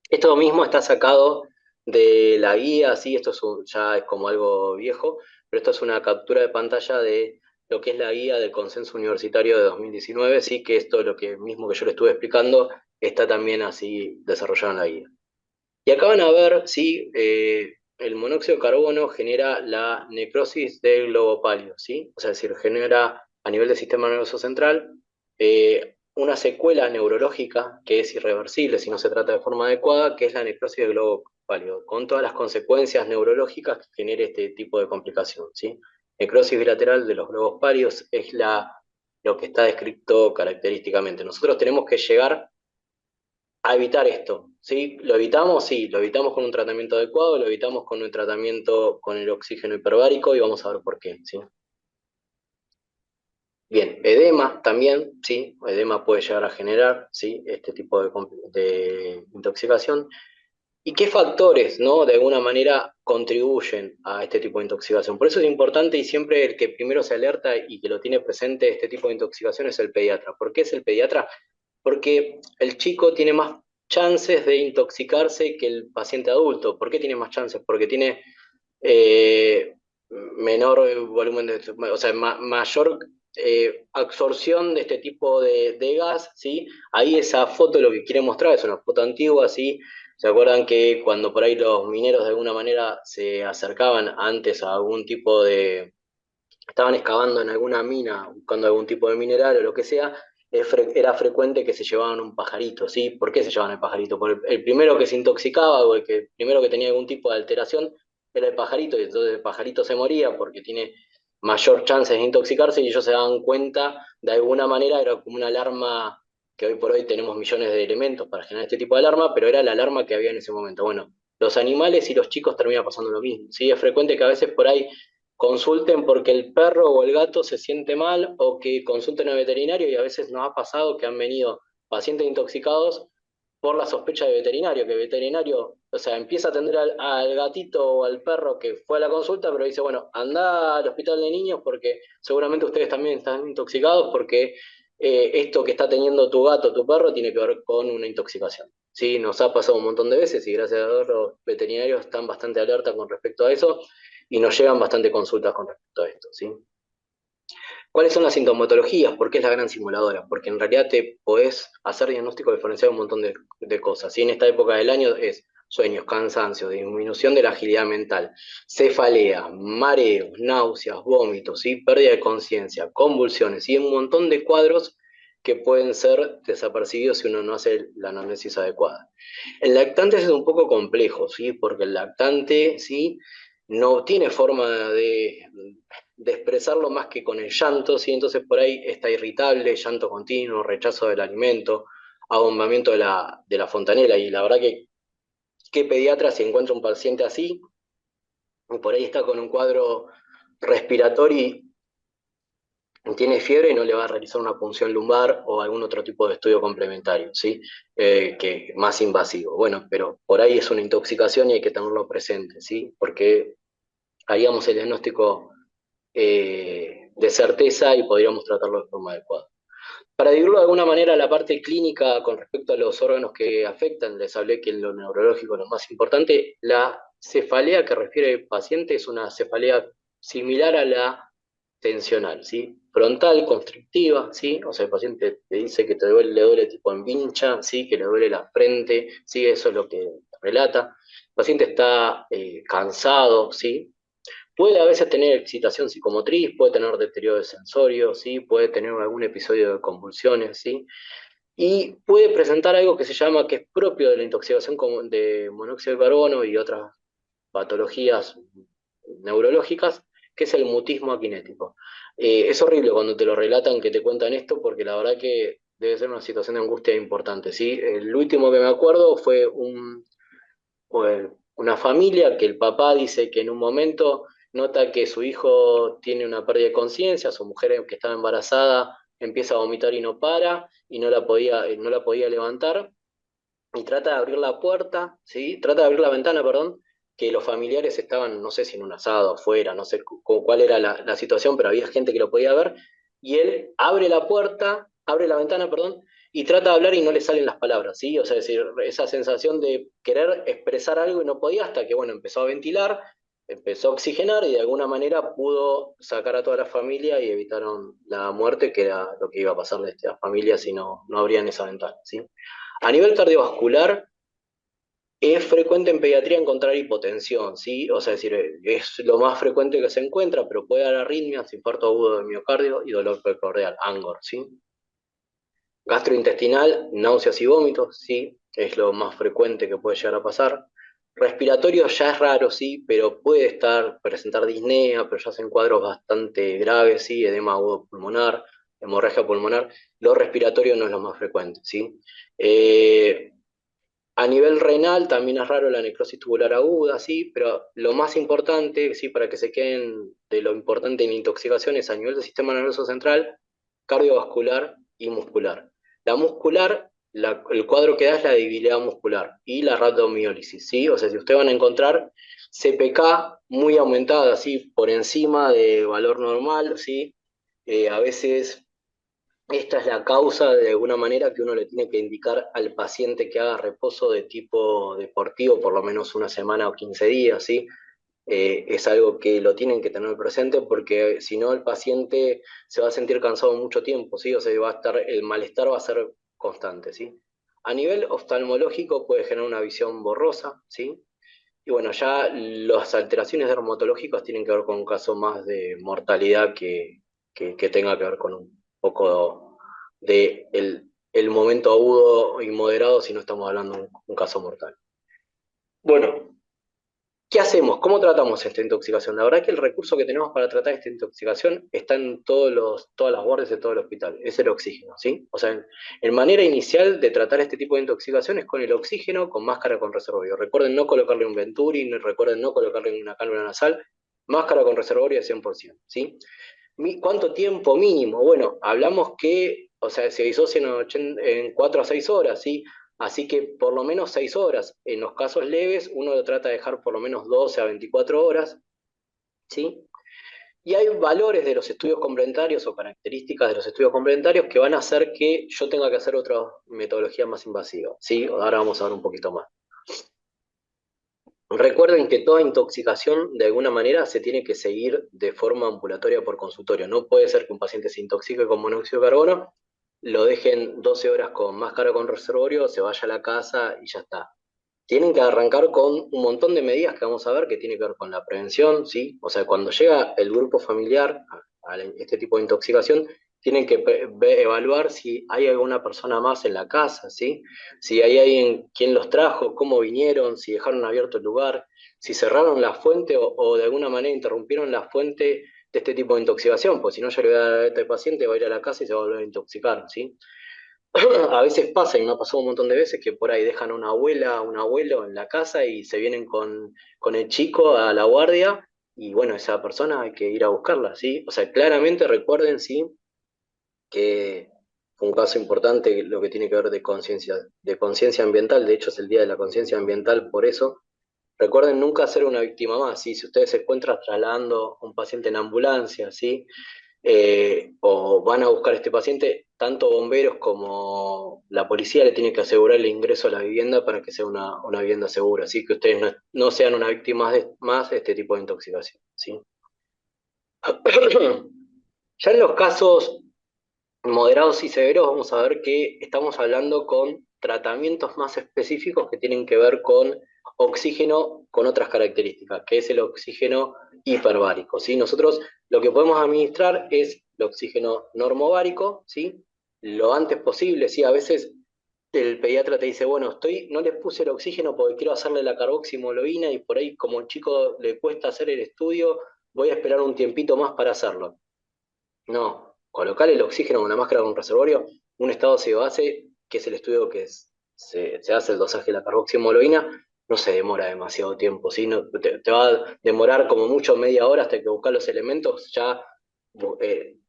Esto mismo está sacado de la guía, sí, ya es como algo viejo, pero esto es una captura de pantalla de lo que es la guía del consenso universitario de 2019, sí, que esto, lo que mismo que yo le estuve explicando, está también así desarrollado en la guía. Y acá van a ver si el monóxido de carbono genera la necrosis del globo pálido, ¿sí? O sea, es decir, genera a nivel del sistema nervioso central una secuela neurológica que es irreversible si no se trata de forma adecuada, que es la necrosis del globo pálido, con todas las consecuencias neurológicas que genere este tipo de complicación, ¿sí? Necrosis bilateral de los globos pálidos es lo que está descrito característicamente. Nosotros tenemos que llegar a evitar esto, ¿sí? ¿Lo evitamos? Sí, lo evitamos con un tratamiento adecuado, lo evitamos con un tratamiento con el oxígeno hiperbárico y vamos a ver por qué, ¿sí? Bien, edema también, ¿sí? Edema puede llegar a generar, ¿sí? Este tipo de intoxicación. ¿Y qué factores, ¿no? De alguna manera contribuyen a este tipo de intoxicación? Por eso es importante y siempre el que primero se alerta y que lo tiene presente este tipo de intoxicación es el pediatra. ¿Por qué es el pediatra? Porque el chico tiene más chances de intoxicarse que el paciente adulto. ¿Por qué tiene más chances? Porque tiene eh, menor volumen o sea, mayor absorción de este tipo de gas, ¿sí? Ahí esa foto lo que quiere mostrar es una foto antigua, ¿sí? ¿Se acuerdan que cuando por ahí los mineros de alguna manera se acercaban antes a algún tipo estaban excavando en alguna mina, buscando algún tipo de mineral o lo que sea, era frecuente que se llevaban un pajarito, ¿sí? ¿Por qué se llevaban el pajarito? Porque el primero que se intoxicaba o primero que tenía algún tipo de alteración era el pajarito, y entonces el pajarito se moría porque tiene mayor chance de intoxicarse y ellos se daban cuenta, de alguna manera era como una alarma que hoy por hoy tenemos millones de elementos para generar este tipo de alarma, pero era la alarma que había en ese momento. Bueno, los animales y los chicos terminan pasando lo mismo. ¿Sí? Es frecuente que a veces por ahí consulten porque el perro o el gato se siente mal o que consulten al veterinario y a veces nos ha pasado que han venido pacientes intoxicados por la sospecha de veterinario, que el veterinario, o sea, empieza a atender al gatito o al perro que fue a la consulta, pero dice, bueno, anda al hospital de niños porque seguramente ustedes también están intoxicados porque esto que está teniendo tu gato o tu perro tiene que ver con una intoxicación. Sí, nos ha pasado un montón de veces y gracias a Dios los veterinarios están bastante alerta con respecto a eso y nos llegan bastante consultas con respecto a esto, ¿sí? ¿Cuáles son las sintomatologías? ¿Por qué es la gran simuladora? Porque en realidad te podés hacer diagnóstico diferencial de un montón de cosas. Y en esta época del año es sueños, cansancio, disminución de la agilidad mental, cefalea, mareos, náuseas, vómitos, ¿sí? Pérdida de conciencia, convulsiones y un montón de cuadros que pueden ser desapercibidos si uno no hace la anamnesis adecuada. El lactante es un poco complejo, ¿sí? Porque el lactante, ¿sí? No tiene forma de expresarlo más que con el llanto, ¿sí? Entonces por ahí está irritable, llanto continuo, rechazo del alimento, abombamiento de la fontanela. Y la verdad que, ¿qué pediatra si encuentra un paciente así? Y por ahí está con un cuadro respiratorio y tiene fiebre y no le va a realizar una punción lumbar o algún otro tipo de estudio complementario, ¿sí? Que más invasivo. Bueno, pero por ahí es una intoxicación y hay que tenerlo presente, ¿sí? Porque haríamos el diagnóstico de certeza y podríamos tratarlo de forma adecuada. Para dividirlo de alguna manera, la parte clínica con respecto a los órganos que afectan, les hablé que en lo neurológico es lo más importante, la cefalea que refiere el paciente es una cefalea similar a la tensional, ¿sí? Frontal, constrictiva, ¿sí? O sea, el paciente te dice que le duele tipo en vincha, ¿sí? Que le duele la frente, ¿sí? Eso es lo que relata. El paciente está cansado, ¿sí? Puede a veces tener excitación psicomotriz, puede tener deterioro de sensorio, ¿sí? Puede tener algún episodio de convulsiones, ¿sí? Y puede presentar algo que se llama, que es propio de la intoxicación de monóxido de carbono y otras patologías neurológicas, que es el mutismo akinético. Es horrible cuando te lo relatan, que te cuentan esto, porque la verdad que debe ser una situación de angustia importante, ¿sí? El último que me acuerdo fue una familia que el papá dice que en un momento nota que su hijo tiene una pérdida de conciencia, su mujer que estaba embarazada empieza a vomitar y no para, y no la podía levantar, y trata de abrir la puerta, ¿sí? Trata de abrir la ventana, perdón, que los familiares estaban, no sé si en un asado, afuera, no sé cuál era la situación, pero había gente que lo podía ver, y él abre la puerta, abre la ventana, perdón, y trata de hablar y no le salen las palabras, ¿sí? O sea, es decir, esa sensación de querer expresar algo y no podía hasta que, bueno, empezó a ventilar, empezó a oxigenar y de alguna manera pudo sacar a toda la familia y evitaron la muerte, que era lo que iba a pasarle a esta familia si no abrían esa ventana, ¿sí? A nivel cardiovascular, es frecuente en pediatría encontrar hipotensión, ¿sí? O sea, es decir, es lo más frecuente que se encuentra, pero puede dar arritmias, infarto agudo de miocardio y dolor precordial, ANGOR, ¿sí? Gastrointestinal, náuseas y vómitos, ¿sí? Es lo más frecuente que puede llegar a pasar. Respiratorio ya es raro, sí, pero puede presentar disnea, pero ya hacen cuadros bastante graves, sí, edema agudo pulmonar, hemorragia pulmonar. Lo respiratorio no es lo más frecuente, sí. A nivel renal también es raro la necrosis tubular aguda, sí, pero lo más importante, sí, para que se queden de lo importante en intoxicaciones a nivel del sistema nervioso central, cardiovascular y muscular. La muscular, el cuadro que da es la debilidad muscular y la rhabdomiólisis, ¿sí? O sea, si ustedes van a encontrar CPK muy aumentada, ¿sí? Por encima de valor normal, ¿sí? A veces esta es la causa de alguna manera que uno le tiene que indicar al paciente que haga reposo de tipo deportivo por lo menos una semana o 15 días, ¿sí? Es algo que lo tienen que tener presente porque si no el paciente se va a sentir cansado mucho tiempo, ¿sí? O sea, el malestar va a ser constante, ¿sí? A nivel oftalmológico puede generar una visión borrosa, ¿sí? Y bueno, ya las alteraciones dermatológicas tienen que ver con un caso más de mortalidad que tenga que ver con un poco de el momento agudo y moderado si no estamos hablando de un caso mortal. Bueno, ¿Qué hacemos? ¿Cómo tratamos esta intoxicación? La verdad que el recurso que tenemos para tratar esta intoxicación está en todas las guardias de todo el hospital, es el oxígeno, ¿sí? O sea, en manera inicial de tratar este tipo de intoxicación es con el oxígeno, con máscara con reservorio. Recuerden no colocarle un Venturi, recuerden no colocarle una cánula nasal, máscara con reservorio de 100%, ¿sí? ¿Cuánto tiempo mínimo? Bueno, hablamos que, o sea, se disocia en 4 a 6 horas, ¿sí? Así que por lo menos 6 horas. En los casos leves, uno lo trata de dejar por lo menos 12 a 24 horas, ¿sí? Y hay valores de los estudios complementarios o características de los estudios complementarios que van a hacer que yo tenga que hacer otra metodología más invasiva, ¿sí? Ahora vamos a ver un poquito más. Recuerden que toda intoxicación de alguna manera se tiene que seguir de forma ambulatoria por consultorio. No puede ser que un paciente se intoxique con monóxido de carbono, lo dejen 12 horas con máscara con reservorio, se vaya a la casa y ya está. Tienen que arrancar con un montón de medidas que vamos a ver que tiene que ver con la prevención, ¿sí? O sea, cuando llega el grupo familiar a este tipo de intoxicación, tienen que evaluar si hay alguna persona más en la casa, ¿sí? Si hay alguien, quién los trajo, cómo vinieron, si dejaron abierto el lugar, si cerraron la fuente o de alguna manera interrumpieron la fuente de este tipo de intoxicación, pues si no, ya le voy a dar a este paciente, va a ir a la casa y se va a volver a intoxicar, ¿sí? A veces pasa, y me ha pasado un montón de veces, que por ahí dejan a una abuela, a un abuelo en la casa y se vienen con el chico a la guardia, y bueno, esa persona hay que ir a buscarla, ¿sí? O sea, claramente recuerden, sí, que fue un caso importante lo que tiene que ver de conciencia ambiental, de hecho es el Día de la Conciencia Ambiental por eso. Recuerden nunca ser una víctima más, ¿sí? Si ustedes se encuentran trasladando a un paciente en ambulancia, ¿sí? O van a buscar a este paciente, tanto bomberos como la policía le tienen que asegurar el ingreso a la vivienda para que sea una vivienda segura, así que ustedes no sean una víctima más de este tipo de intoxicación, ¿sí? Ya en los casos moderados y severos vamos a ver que estamos hablando con tratamientos más específicos que tienen que ver con oxígeno con otras características, que es el oxígeno hiperbárico, ¿sí? Nosotros lo que podemos administrar es el oxígeno normovárico, ¿sí? Lo antes posible, ¿sí? A veces el pediatra te dice, bueno, no le puse el oxígeno porque quiero hacerle la carboximoloína y por ahí como el chico le cuesta hacer el estudio, voy a esperar un tiempito más para hacerlo. No, colocar el oxígeno con una máscara con un reservorio, un estado de base, que es el estudio se hace el dosaje de la carboximoloína, no se demora demasiado tiempo, ¿sí? No, te va a demorar como mucho media hora hasta que buscar los elementos, ya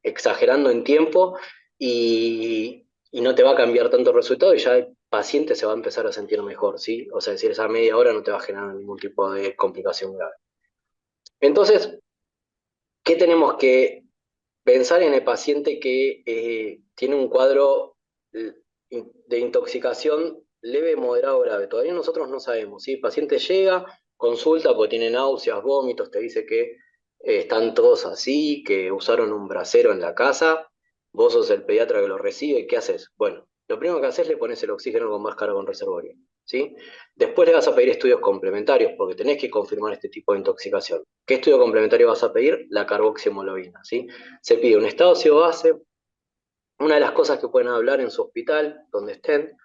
exagerando en tiempo, y no te va a cambiar tanto el resultado y ya el paciente se va a empezar a sentir mejor, ¿sí? O sea, decir, esa media hora no te va a generar ningún tipo de complicación grave. Entonces, ¿qué tenemos que pensar en el paciente que tiene un cuadro de intoxicación leve, moderado o grave? Todavía nosotros no sabemos, ¿sí? El paciente llega, consulta porque tiene náuseas, vómitos, te dice que están todos así, que usaron un brasero en la casa, vos sos el pediatra que lo recibe, ¿qué haces? Bueno, lo primero que haces es le pones el oxígeno con máscara con reservorio, ¿sí? Después le vas a pedir estudios complementarios porque tenés que confirmar este tipo de intoxicación. ¿Qué estudio complementario vas a pedir? La carboximoloína, ¿sí? Se pide un estado base. Una de las cosas que pueden hablar en su hospital, donde estén,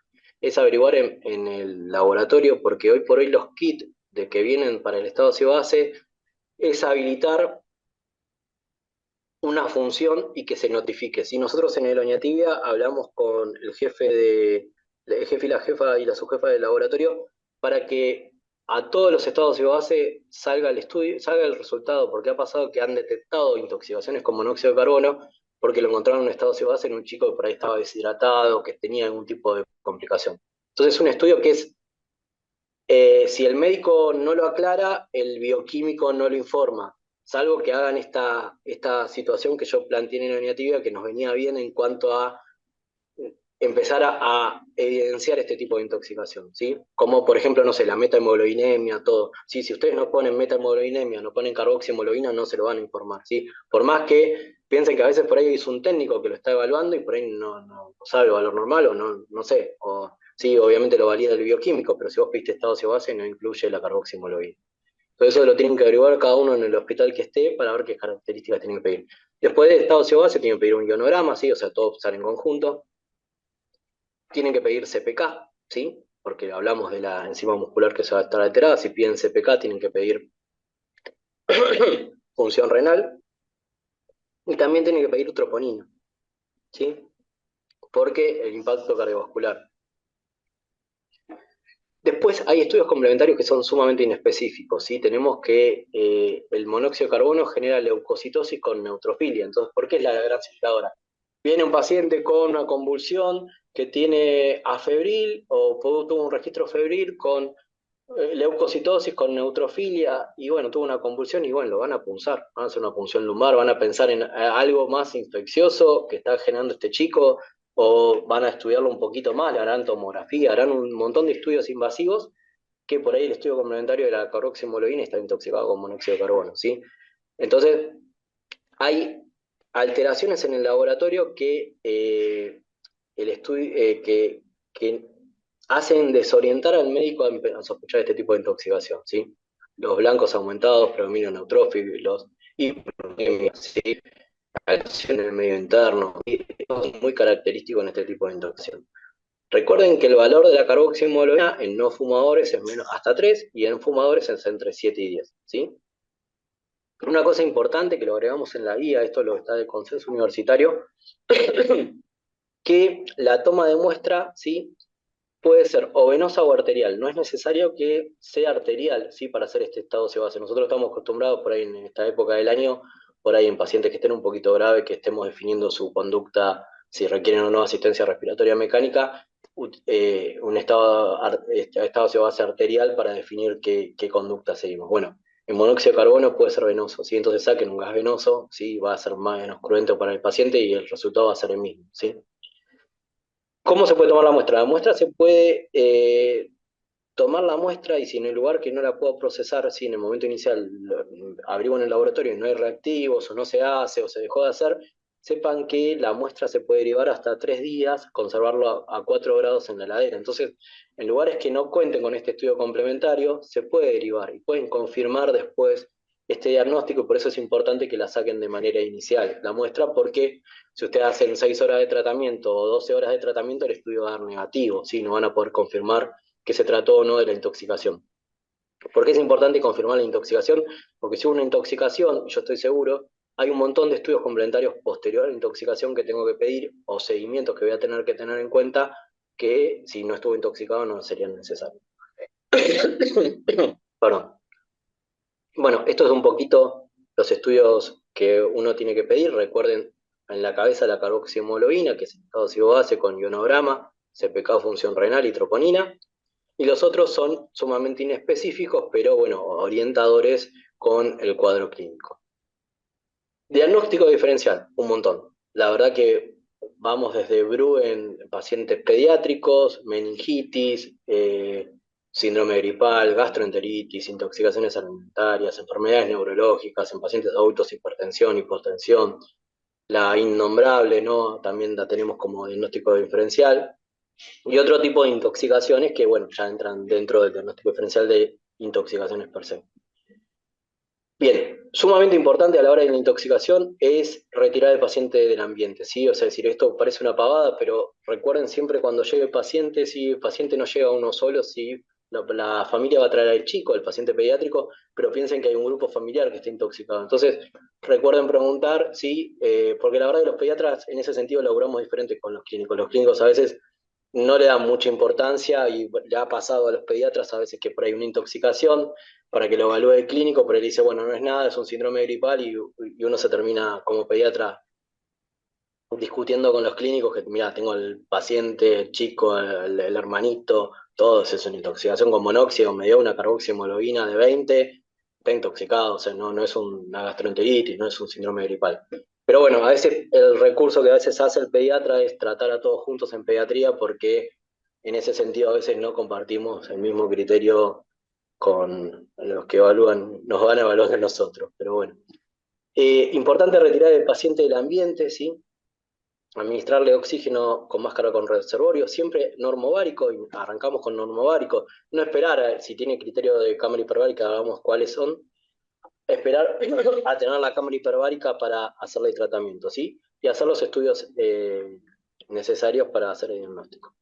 es averiguar en el laboratorio, porque hoy por hoy los kits de que vienen para el estado base es habilitar una función y que se notifique. Si nosotros en el Oñatibia hablamos con el jefe y la jefa y la subjefa del laboratorio para que a todos los estados de base salga el estudio, salga el resultado, porque ha pasado que han detectado intoxicaciones con monóxido de carbono, porque lo encontraron en un estado de base en un chico que por ahí estaba deshidratado, que tenía algún tipo de complicación. Entonces, es un estudio que es, si el médico no lo aclara, el bioquímico no lo informa, salvo que hagan esta situación que yo planteé en la unidad que nos venía bien en cuanto a empezar a evidenciar este tipo de intoxicación, ¿sí? Como por ejemplo, no sé, la metahemoglobinemia, todo. ¿Sí? Si ustedes no ponen metahemoglobinemia, no ponen carboximoloína, no se lo van a informar, ¿sí? Por más que piensen que a veces por ahí es un técnico que lo está evaluando y por ahí no sabe el valor normal o no sé, o sí, obviamente lo valida el bioquímico, pero si vos pediste estado de base no incluye la carboximoloína. Todo eso lo tienen que averiguar cada uno en el hospital que esté para ver qué características tienen que pedir. Después de estado de base tienen que pedir un ionograma, ¿sí? O sea, todos salen en conjunto. Tienen que pedir CPK, ¿sí? Porque hablamos de la enzima muscular que se va a estar alterada. Si piden CPK, tienen que pedir función renal, y también tiene que pedir troponina, ¿sí? Porque el impacto cardiovascular. Después hay estudios complementarios que son sumamente inespecíficos, ¿sí? Tenemos que el monóxido de carbono genera leucocitosis con neutrofilia. Entonces, ¿por qué es la gran cifradora? Viene un paciente con una convulsión que tiene afebril o tuvo un registro febril con leucocitosis, con neutrofilia, y bueno, tuvo una convulsión y bueno, lo van a punzar, van a hacer una punción lumbar, van a pensar en algo más infeccioso que está generando este chico, o van a estudiarlo un poquito más, le harán tomografía, harán un montón de estudios invasivos, que por ahí el estudio complementario de la carboximoloína está intoxicado con monóxido de carbono, ¿sí? Entonces, hay alteraciones en el laboratorio el estudio, que hacen desorientar al médico a sospechar este tipo de intoxicación, ¿sí? Los blancos aumentados, predominio neutrófilos, hiperuremia, ¿sí? Alteración en el medio interno, y esto es muy característico en este tipo de intoxicación. Recuerden que el valor de la carboximoloína en no fumadores es menos hasta 3 y en fumadores es entre 7 y 10, ¿sí? Una cosa importante que lo agregamos en la guía, esto lo está de consenso universitario, que la toma de muestra, ¿sí? Puede ser o venosa o arterial. No es necesario que sea arterial, ¿sí? Para hacer este estado sebáceo. Nosotros estamos acostumbrados por ahí en esta época del año, por ahí en pacientes que estén un poquito graves, que estemos definiendo su conducta, si requieren o no asistencia respiratoria mecánica, un estado sebáceo arterial para definir qué conducta seguimos. Bueno, el monóxido de carbono puede ser venoso, ¿sí? Entonces saquen un gas venoso, ¿sí? Va a ser más menos cruento para el paciente y el resultado va a ser el mismo, ¿sí? ¿Cómo se puede tomar la muestra? La muestra se puede tomar la muestra y si en el lugar que no la puedo procesar, si en el momento inicial abrimos en el laboratorio y no hay reactivos o no se hace o se dejó de hacer, sepan que la muestra se puede derivar hasta 3 días, conservarlo a 4 grados en la heladera. Entonces, en lugares que no cuenten con este estudio complementario, se puede derivar y pueden confirmar después este diagnóstico y por eso es importante que la saquen de manera inicial la muestra porque si ustedes hacen 6 horas de tratamiento o 12 horas de tratamiento, el estudio va a dar negativo, ¿sí? No van a poder confirmar que se trató o no de la intoxicación. ¿Por qué es importante confirmar la intoxicación? Porque si hubo una intoxicación, yo estoy seguro, hay un montón de estudios complementarios posteriores a la intoxicación que tengo que pedir o seguimientos que voy a tener que tener en cuenta que si no estuvo intoxicado no serían necesarios. Perdón. Bueno, esto es un poquito los estudios que uno tiene que pedir. Recuerden en la cabeza la carboximoloína, que es el estado cibo-base con ionograma, CPK función renal y troponina. Y los otros son sumamente inespecíficos, pero bueno, orientadores con el cuadro clínico. Diagnóstico diferencial, un montón. La verdad que vamos desde BRU en pacientes pediátricos, meningitis, síndrome gripal, gastroenteritis, intoxicaciones alimentarias, enfermedades neurológicas en pacientes adultos, hipertensión, hipotensión, la innombrable, ¿no? También la tenemos como diagnóstico diferencial. Y otro tipo de intoxicaciones que, bueno, ya entran dentro del diagnóstico diferencial de intoxicaciones per se. Bien, sumamente importante a la hora de la intoxicación es retirar al paciente del ambiente, ¿sí? O sea, es decir, esto parece una pavada, pero recuerden siempre cuando llegue el paciente, si el paciente no llega uno solo, si la familia va a traer al chico, al paciente pediátrico, pero piensen que hay un grupo familiar que está intoxicado. Entonces, recuerden preguntar, sí, porque la verdad que los pediatras en ese sentido laburamos diferente con los clínicos. Los clínicos a veces no le dan mucha importancia y le ha pasado a los pediatras a veces que por ahí una intoxicación para que lo evalúe el clínico, pero él dice, bueno, no es nada, es un síndrome gripal y uno se termina como pediatra discutiendo con los clínicos que, mira, tengo el paciente, el chico, el hermanito, todos es una intoxicación con monóxido, me dio una carboximologuina de 20, está intoxicado, o sea, no es una gastroenteritis, no es un síndrome gripal. Pero bueno, a veces el recurso que a veces hace el pediatra es tratar a todos juntos en pediatría porque en ese sentido a veces no compartimos el mismo criterio con los que evalúan, nos van a evaluar a nosotros, pero bueno. Importante retirar el paciente del ambiente, ¿sí? Administrarle oxígeno con máscara con reservorio, siempre normovárico, y arrancamos con normovárico, no esperar si tiene criterio de cámara hiperbárica, hagamos cuáles son, esperar a tener la cámara hiperbárica para hacerle el tratamiento, ¿sí? Y hacer los estudios necesarios para hacer el diagnóstico.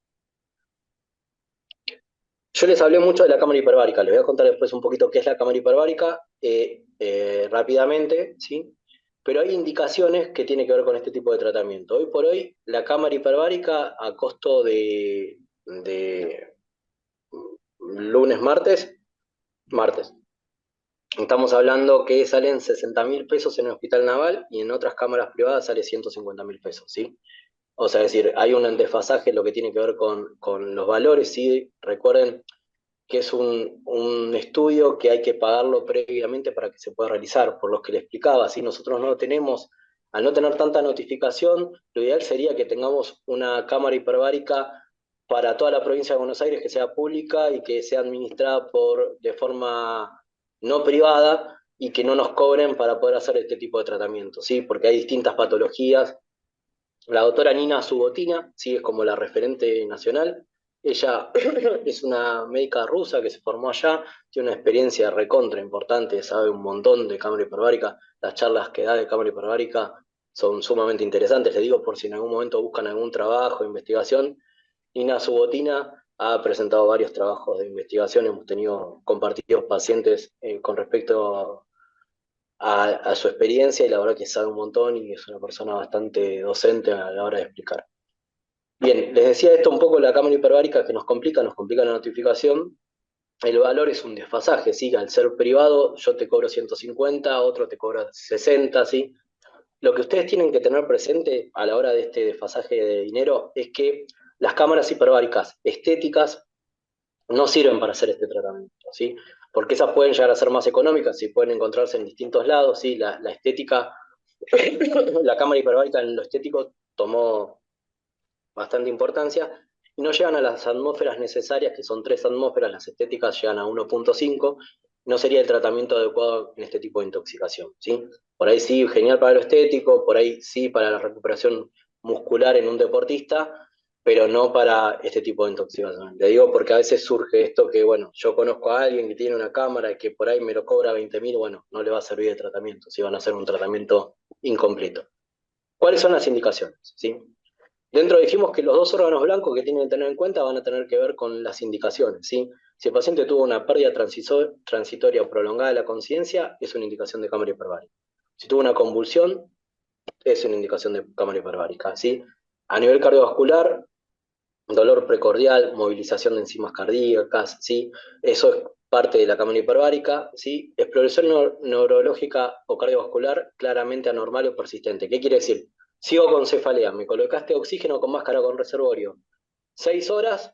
Yo les hablé mucho de la cámara hiperbárica, les voy a contar después un poquito qué es la cámara hiperbárica rápidamente, ¿sí? Pero hay indicaciones que tienen que ver con este tipo de tratamiento. Hoy por hoy, la cámara hiperbárica a costo de lunes, martes. Estamos hablando que salen 60.000 pesos en el hospital naval y en otras cámaras privadas sale 150.000 pesos, ¿sí? O sea, es decir, hay un desfasaje en lo que tiene que ver con los valores, ¿sí? Recuerden que es un estudio que hay que pagarlo previamente para que se pueda realizar, por lo que le explicaba, si nosotros no lo tenemos, al no tener tanta notificación, lo ideal sería que tengamos una cámara hiperbárica para toda la provincia de Buenos Aires que sea pública y que sea administrada de forma no privada y que no nos cobren para poder hacer este tipo de tratamiento, ¿sí? Porque hay distintas patologías. La doctora Nina Subotina, sí, es como la referente nacional. Ella es una médica rusa que se formó allá, tiene una experiencia recontra importante, sabe un montón de cámara hiperbárica. Las charlas que da de cámara hiperbárica son sumamente interesantes. Les digo por si en algún momento buscan algún trabajo, investigación. Nina Subotina ha presentado varios trabajos de investigación, hemos tenido compartidos pacientes con respecto a su experiencia y la verdad que sabe un montón y es una persona bastante docente a la hora de explicar. Bien, les decía esto un poco la cámara hiperbárica que nos complica la notificación. El valor es un desfasaje, ¿sí? Al ser privado yo te cobro 150, otro te cobra 60, ¿sí? Lo que ustedes tienen que tener presente a la hora de este desfasaje de dinero es que las cámaras hiperbáricas estéticas no sirven para hacer este tratamiento, ¿sí? Porque esas pueden llegar a ser más económicas y pueden encontrarse en distintos lados, ¿sí? La estética, la cámara hiperbárica en lo estético tomó bastante importancia y no llegan a las atmósferas necesarias, que son 3 atmósferas, las estéticas llegan a 1,5, no sería el tratamiento adecuado en este tipo de intoxicación, ¿sí? Por ahí sí, genial para lo estético, por ahí sí para la recuperación muscular en un deportista, pero no para este tipo de intoxicación. Le digo porque a veces surge esto que, bueno, yo conozco a alguien que tiene una cámara y que por ahí me lo cobra 20.000, bueno, no le va a servir de tratamiento, si van a hacer un tratamiento incompleto. ¿Cuáles son las indicaciones? ¿Sí? Dentro dijimos que los dos órganos blancos que tienen que tener en cuenta van a tener que ver con las indicaciones, ¿sí? Si el paciente tuvo una pérdida transitoria o prolongada de la conciencia, es una indicación de cámara hiperbárica. Si tuvo una convulsión, es una indicación de cámara hiperbárica, ¿sí? A nivel cardiovascular, dolor precordial, movilización de enzimas cardíacas, ¿sí? Eso es parte de la cámara hiperbárica, ¿sí? Exploración neurológica o cardiovascular claramente anormal o persistente. ¿Qué quiere decir? Sigo con cefalea, me colocaste oxígeno con máscara con reservorio 6 horas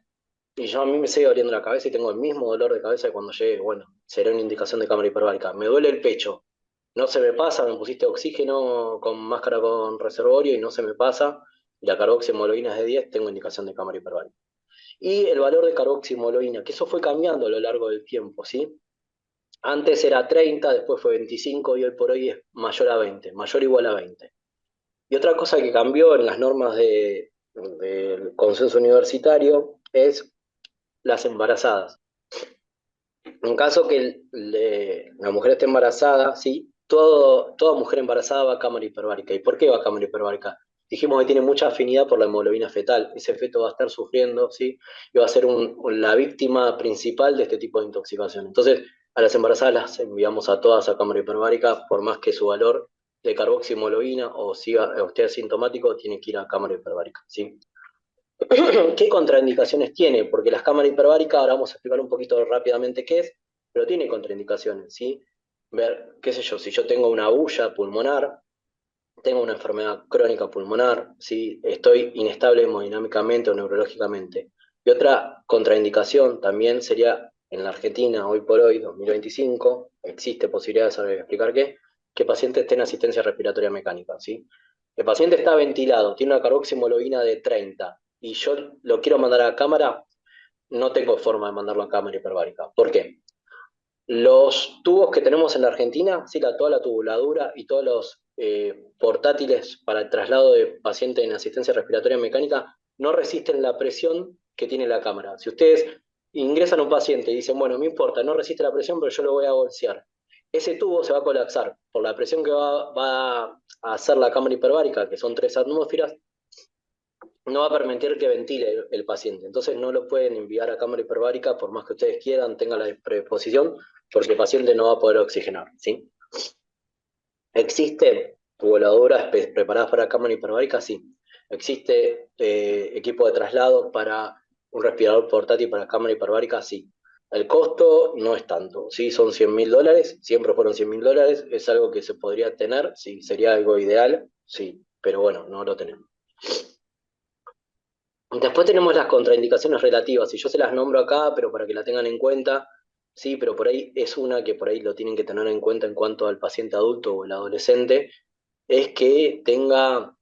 y yo a mí me sigue doliendo la cabeza y tengo el mismo dolor de cabeza que cuando llegue, bueno, será una indicación de cámara hiperbárica. Me duele el pecho, no se me pasa, me pusiste oxígeno con máscara con reservorio y no se me pasa, y la carboximoloína es de 10, tengo indicación de cámara hiperbárica. Y el valor de carboximoloína, que eso fue cambiando a lo largo del tiempo, ¿sí? Antes era 30, después fue 25 y hoy por hoy es mayor a 20, mayor o igual a 20. Y otra cosa que cambió en las normas del consenso universitario es las embarazadas. En caso que la mujer esté embarazada, ¿sí? Toda mujer embarazada va a cámara hiperbárica. ¿Y por qué va a cámara hiperbárica? Dijimos que tiene mucha afinidad por la hemoglobina fetal. Ese feto va a estar sufriendo, ¿sí? Y va a ser la víctima principal de este tipo de intoxicación. Entonces, a las embarazadas las enviamos a todas a cámara hiperbárica, por más que su valor de carboximoloína o si usted es asintomático, tiene que ir a cámara hiperbárica, ¿sí? ¿Qué contraindicaciones tiene? Porque las cámaras hiperbáricas, ahora vamos a explicar un poquito rápidamente qué es, pero tiene contraindicaciones, ¿sí? Ver, qué sé yo, si yo tengo una bulla pulmonar, tengo una enfermedad crónica pulmonar, ¿sí? Estoy inestable hemodinámicamente o neurológicamente. Y otra contraindicación también sería en la Argentina, hoy por hoy, 2025, existe posibilidad de saber explicar qué, que pacientes estén en asistencia respiratoria mecánica, ¿sí? El paciente está ventilado, tiene una carboximoloína de 30 y yo lo quiero mandar a la cámara, no tengo forma de mandarlo a cámara hiperbárica. ¿Por qué? Los tubos que tenemos en la Argentina, sí, toda la tubuladura y todos los portátiles para el traslado de pacientes en asistencia respiratoria mecánica no resisten la presión que tiene la cámara. Si ustedes ingresan a un paciente y dicen, bueno, no importa, no resiste la presión, pero yo lo voy a bolsear, ese tubo se va a colapsar por la presión que va a hacer la cámara hiperbárica, que son 3 atmósferas, no va a permitir que ventile el paciente. Entonces no lo pueden enviar a cámara hiperbárica por más que ustedes quieran, tengan la predisposición, porque el paciente no va a poder oxigenar, ¿sí? ¿Existe voladoras preparadas para cámara hiperbárica? Sí. ¿Existe equipo de traslado para un respirador portátil para cámara hiperbárica? Sí. El costo no es tanto, sí, son $100.000, siempre fueron $100.000, es algo que se podría tener, sí, sería algo ideal, sí, pero bueno, no lo tenemos. Después tenemos las contraindicaciones relativas, y yo se las nombro acá, pero para que la tengan en cuenta, sí, pero por ahí es una que por ahí lo tienen que tener en cuenta en cuanto al paciente adulto o el adolescente, es que tenga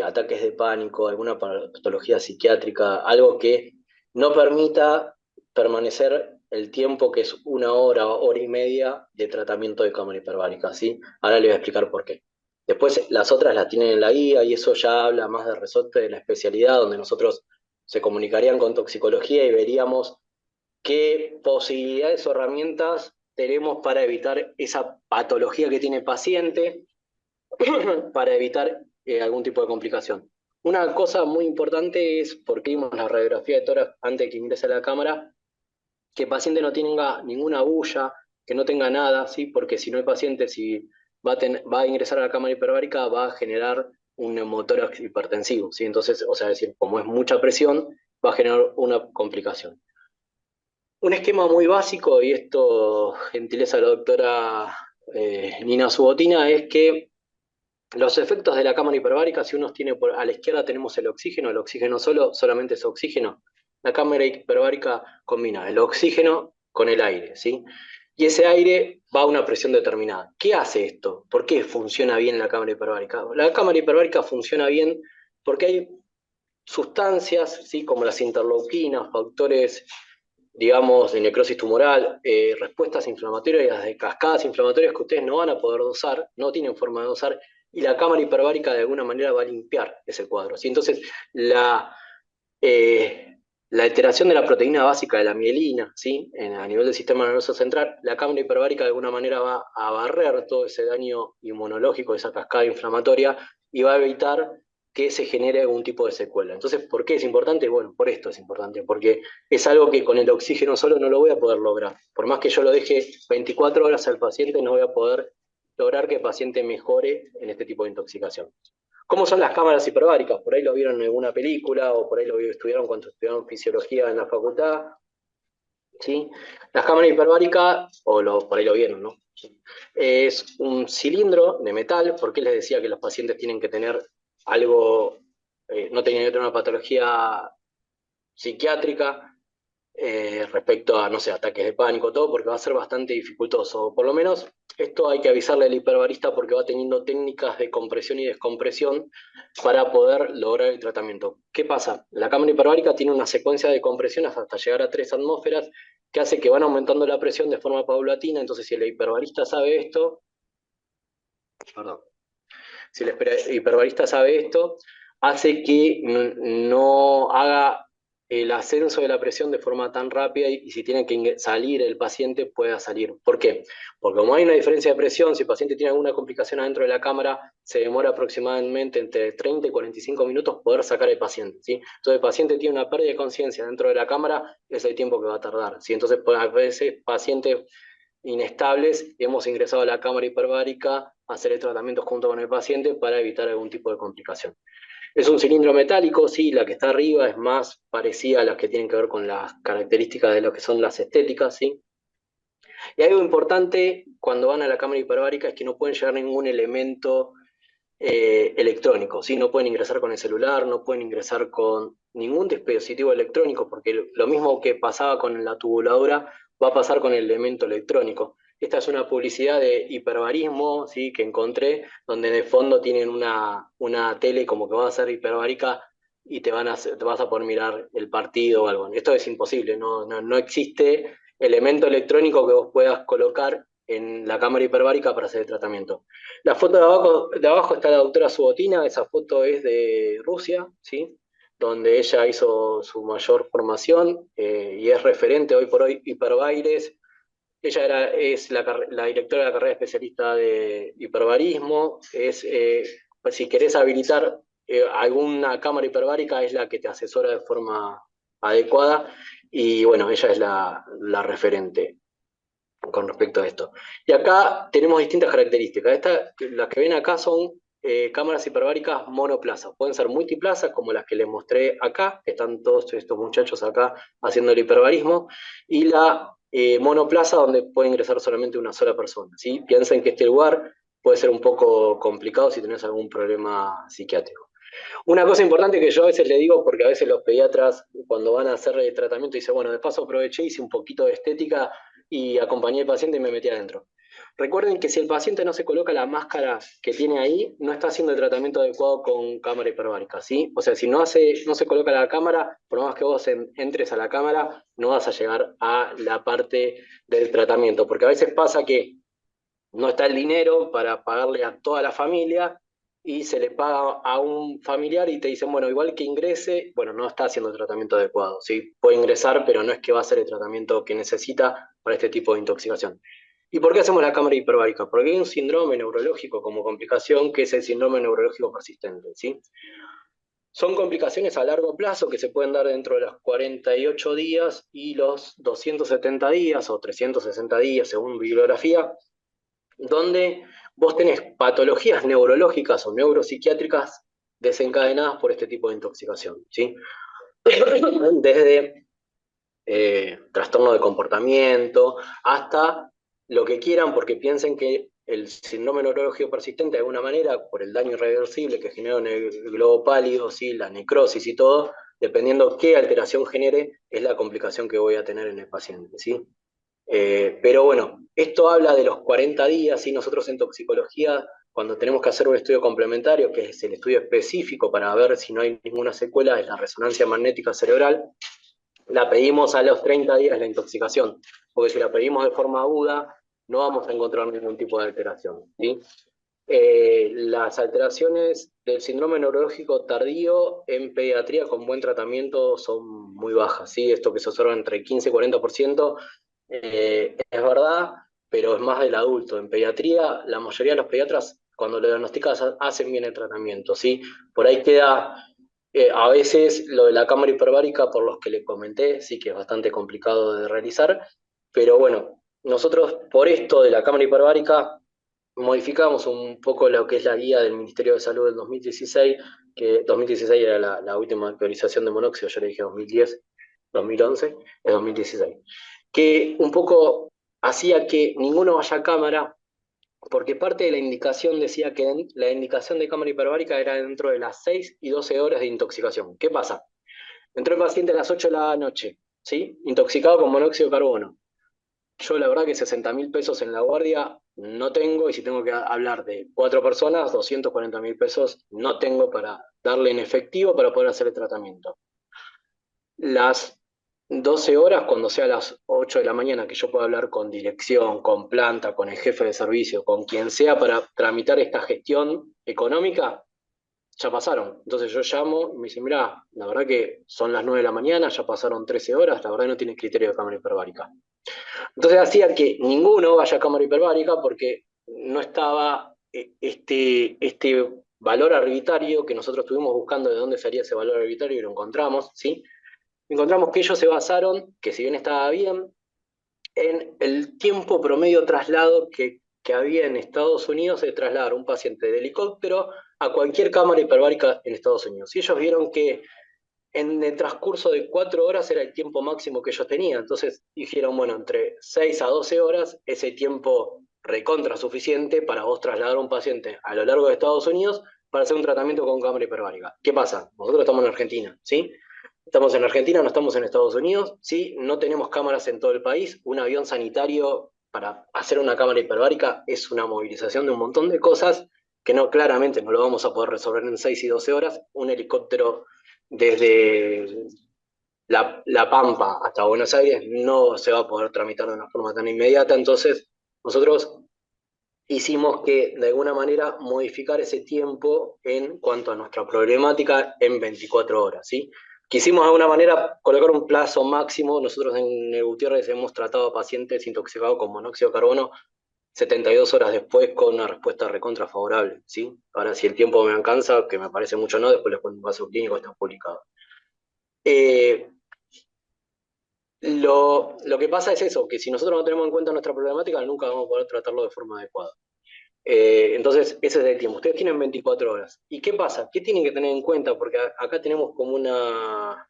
ataques de pánico, alguna patología psiquiátrica, algo que no permita permanecer el tiempo que es 1 hora, hora y media de tratamiento de cámara hiperbárica, ¿sí? Ahora le voy a explicar por qué. Después las otras las tienen en la guía y eso ya habla más de resorte de la especialidad, donde nosotros se comunicarían con toxicología y veríamos qué posibilidades o herramientas tenemos para evitar esa patología que tiene el paciente, para evitar algún tipo de complicación. Una cosa muy importante es, porque vimos la radiografía de tórax antes de que ingrese a la cámara, que el paciente no tenga ninguna bulla, que no tenga nada, ¿sí? Porque si no el paciente, si va a ingresar a la cámara hiperbárica, va a generar un neumotórax hipertensivo, ¿sí? Entonces, o sea, es decir, como es mucha presión, va a generar una complicación. Un esquema muy básico, y esto gentileza de la doctora Nina Subotina, es que los efectos de la cámara hiperbárica, si uno tiene a la izquierda tenemos el oxígeno solo, solamente es oxígeno. La cámara hiperbárica combina el oxígeno con el aire, ¿sí? Y ese aire va a una presión determinada. ¿Qué hace esto? ¿Por qué funciona bien la cámara hiperbárica? La cámara hiperbárica funciona bien porque hay sustancias, ¿sí? Como las interleuquinas, factores, digamos, de necrosis tumoral, respuestas inflamatorias, de cascadas inflamatorias que ustedes no van a poder dosar, no tienen forma de dosar, y la cámara hiperbárica de alguna manera va a limpiar ese cuadro, ¿sí? Entonces, eh, la alteración de la proteína básica de la mielina, ¿sí? A nivel del sistema nervioso central, la cámara hiperbárica de alguna manera va a barrer todo ese daño inmunológico, esa cascada inflamatoria, y va a evitar que se genere algún tipo de secuela. Entonces, ¿por qué es importante? Bueno, por esto es importante, porque es algo que con el oxígeno solo no lo voy a poder lograr. Por más que yo lo deje 24 horas al paciente, no voy a poder lograr que el paciente mejore en este tipo de intoxicación. ¿Cómo son las cámaras hiperbáricas? Por ahí lo vieron en alguna película o por ahí lo estudiaron cuando estudiaron fisiología en la facultad, ¿sí? Las cámaras hiperbáricas, por ahí lo vieron, ¿no? Es un cilindro de metal. ¿Por qué les decía que los pacientes tienen que tener algo, no tienen que tener una patología psiquiátrica respecto a, no sé, ataques de pánico, todo, porque va a ser bastante dificultoso. Por lo menos esto hay que avisarle al hiperbarista porque va teniendo técnicas de compresión y descompresión para poder lograr el tratamiento. ¿Qué pasa? La cámara hiperbárica tiene una secuencia de compresiones hasta llegar a 3 atmósferas que hace que van aumentando la presión de forma paulatina. Entonces, si el hiperbarista sabe esto, perdón, si el hiperbarista sabe esto, hace que no haga el ascenso de la presión de forma tan rápida y si tiene que salir el paciente pueda salir. ¿Por qué? Porque como hay una diferencia de presión, si el paciente tiene alguna complicación adentro de la cámara, se demora aproximadamente entre 30 y 45 minutos poder sacar el paciente, ¿sí? Entonces el paciente tiene una pérdida de conciencia dentro de la cámara, es el tiempo que va a tardar, ¿sí? Entonces, pues, a veces pacientes inestables, hemos ingresado a la cámara hiperbárica a hacer el tratamiento junto con el paciente para evitar algún tipo de complicación. Es un cilindro metálico, sí, la que está arriba es más parecida a las que tienen que ver con las características de lo que son las estéticas, ¿sí? Y algo importante cuando van a la cámara hiperbárica es que no pueden llevar ningún elemento electrónico, ¿sí? No pueden ingresar con el celular, no pueden ingresar con ningún dispositivo electrónico, porque lo mismo que pasaba con la tubuladora va a pasar con el elemento electrónico. Esta es una publicidad de hiperbarismo, ¿sí? Que encontré, donde de fondo tienen una tele como que va a ser hiperbárica y te vas a poder mirar el partido o algo. Esto es imposible, no existe elemento electrónico que vos puedas colocar en la cámara hiperbárica para hacer el tratamiento. La foto de abajo está la doctora Subotina, esa foto es de Rusia, ¿sí? Donde ella hizo su mayor formación y es referente hoy por hoy hiperbaires. Es la directora de la carrera especialista de hiperbarismo. Si querés habilitar alguna cámara hiperbárica es la que te asesora de forma adecuada y bueno, ella es la referente con respecto a esto. Y acá tenemos distintas características. Las que ven acá son cámaras hiperbáricas monoplazas. Pueden ser multiplazas, como las que les mostré acá, que están todos estos muchachos acá haciendo el hiperbarismo, y la monoplaza, donde puede ingresar solamente una sola persona. ¿Sí? Piensen que este lugar puede ser un poco complicado si tenés algún problema psiquiátrico. Una cosa importante que yo a veces le digo, porque a veces los pediatras cuando van a hacer el tratamiento dicen, bueno, de paso aproveché, hice un poquito de estética y acompañé al paciente y me metí adentro. Recuerden que si el paciente no se coloca la máscara que tiene ahí, no está haciendo el tratamiento adecuado con cámara hiperbárica, ¿sí? O sea, si no se coloca la cámara, por más que vos entres a la cámara, no vas a llegar a la parte del tratamiento, porque a veces pasa que no está el dinero para pagarle a toda la familia y se le paga a un familiar y te dicen, bueno, igual que ingrese, bueno, no está haciendo el tratamiento adecuado, ¿sí? Puede ingresar, pero no es que va a hacer el tratamiento que necesita para este tipo de intoxicación. ¿Y por qué hacemos la cámara hiperbárica? Porque hay un síndrome neurológico como complicación que es el síndrome neurológico persistente, ¿sí? Son complicaciones a largo plazo que se pueden dar dentro de los 48 días y los 270 días o 360 días según bibliografía, donde vos tenés patologías neurológicas o neuropsiquiátricas desencadenadas por este tipo de intoxicación, ¿sí? Desde trastorno de comportamiento hasta lo que quieran, porque piensen que el síndrome neurológico persistente, de alguna manera, por el daño irreversible que genera en el globo pálido, ¿sí? La necrosis y todo, dependiendo qué alteración genere, es la complicación que voy a tener en el paciente, ¿sí? Pero bueno, esto habla de los 40 días y nosotros en toxicología, cuando tenemos que hacer un estudio complementario, que es el estudio específico para ver si no hay ninguna secuela, es la resonancia magnética cerebral, la pedimos a los 30 días la intoxicación, porque si la pedimos de forma aguda, no vamos a encontrar ningún tipo de alteración, ¿sí? Las alteraciones del síndrome neurológico tardío en pediatría con buen tratamiento son muy bajas, ¿sí? Esto que se observa entre 15 y 40%, es verdad, pero es más del adulto. En pediatría, la mayoría de los pediatras, cuando lo diagnostican, hacen bien el tratamiento, ¿sí? Por ahí queda, a veces, lo de la cámara hiperbárica, por los que le comenté, sí que es bastante complicado de realizar, pero bueno, nosotros por esto de la cámara hiperbárica modificamos un poco lo que es la guía del Ministerio de Salud del 2016, que 2016 era la última actualización de monóxido, yo le dije 2010, 2011, es 2016, que un poco hacía que ninguno vaya a cámara, porque parte de la indicación decía que la indicación de cámara hiperbárica era dentro de las 6 y 12 horas de intoxicación. ¿Qué pasa? Entró el paciente a las 8 de la noche, ¿sí? Intoxicado con monóxido de carbono. Yo la verdad que 60.000 pesos en la guardia no tengo, y si tengo que hablar de 4 personas, 240.000 pesos no tengo para darle en efectivo para poder hacer el tratamiento. Las 12 horas, cuando sea las 8 de la mañana, que yo pueda hablar con dirección, con planta, con el jefe de servicio, con quien sea para tramitar esta gestión económica, ya pasaron. Entonces yo llamo y me dicen, mira, la verdad que son las 9 de la mañana, ya pasaron 13 horas, la verdad no tiene criterio de cámara hiperbárica. Entonces hacía que ninguno vaya a cámara hiperbárica porque no estaba este valor arbitrario que nosotros estuvimos buscando de dónde sería ese valor arbitrario y lo encontramos, ¿sí? Encontramos que ellos se basaron, que si bien estaba bien, en el tiempo promedio traslado que había en Estados Unidos de trasladar un paciente de helicóptero a cualquier cámara hiperbárica en Estados Unidos. Y ellos vieron que en el transcurso de 4 horas era el tiempo máximo que ellos tenían. Entonces dijeron, bueno, entre 6 a 12 horas, ese tiempo recontra suficiente para vos trasladar a un paciente a lo largo de Estados Unidos para hacer un tratamiento con cámara hiperbárica. ¿Qué pasa? Nosotros estamos en Argentina, ¿sí? Estamos en Argentina, no estamos en Estados Unidos, ¿sí? No tenemos cámaras en todo el país. Un avión sanitario para hacer una cámara hiperbárica es una movilización de un montón de cosas que no, claramente no lo vamos a poder resolver en 6 y 12 horas. Un helicóptero desde la Pampa hasta Buenos Aires no se va a poder tramitar de una forma tan inmediata, entonces nosotros hicimos que de alguna manera modificar ese tiempo en cuanto a nuestra problemática en 24 horas, ¿sí? Quisimos de alguna manera colocar un plazo máximo. Nosotros en el Gutiérrez hemos tratado a pacientes intoxicados con monóxido de carbono 72 horas después con una respuesta recontra favorable, ¿sí? Ahora, si el tiempo me alcanza, que me parece mucho no, después les cuento un caso clínico, está publicado. Eh, lo que pasa es eso, que si nosotros no tenemos en cuenta nuestra problemática, nunca vamos a poder tratarlo de forma adecuada. Entonces, ese es el tiempo. Ustedes tienen 24 horas. ¿Y qué pasa? ¿Qué tienen que tener en cuenta? Porque acá tenemos como una...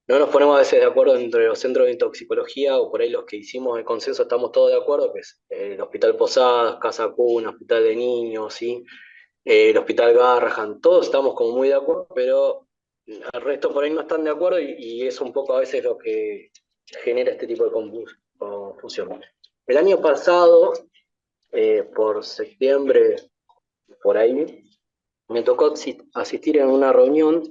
No nos ponemos a veces de acuerdo entre los centros de toxicología o por ahí los que hicimos el consenso estamos todos de acuerdo, que es el Hospital Posadas, Casa Cuna, Hospital de Niños, ¿sí? El Hospital Garrahan, todos estamos como muy de acuerdo, pero el resto por ahí no están de acuerdo y es un poco a veces lo que genera este tipo de confusión. El año pasado, por septiembre, por ahí, me tocó asistir en una reunión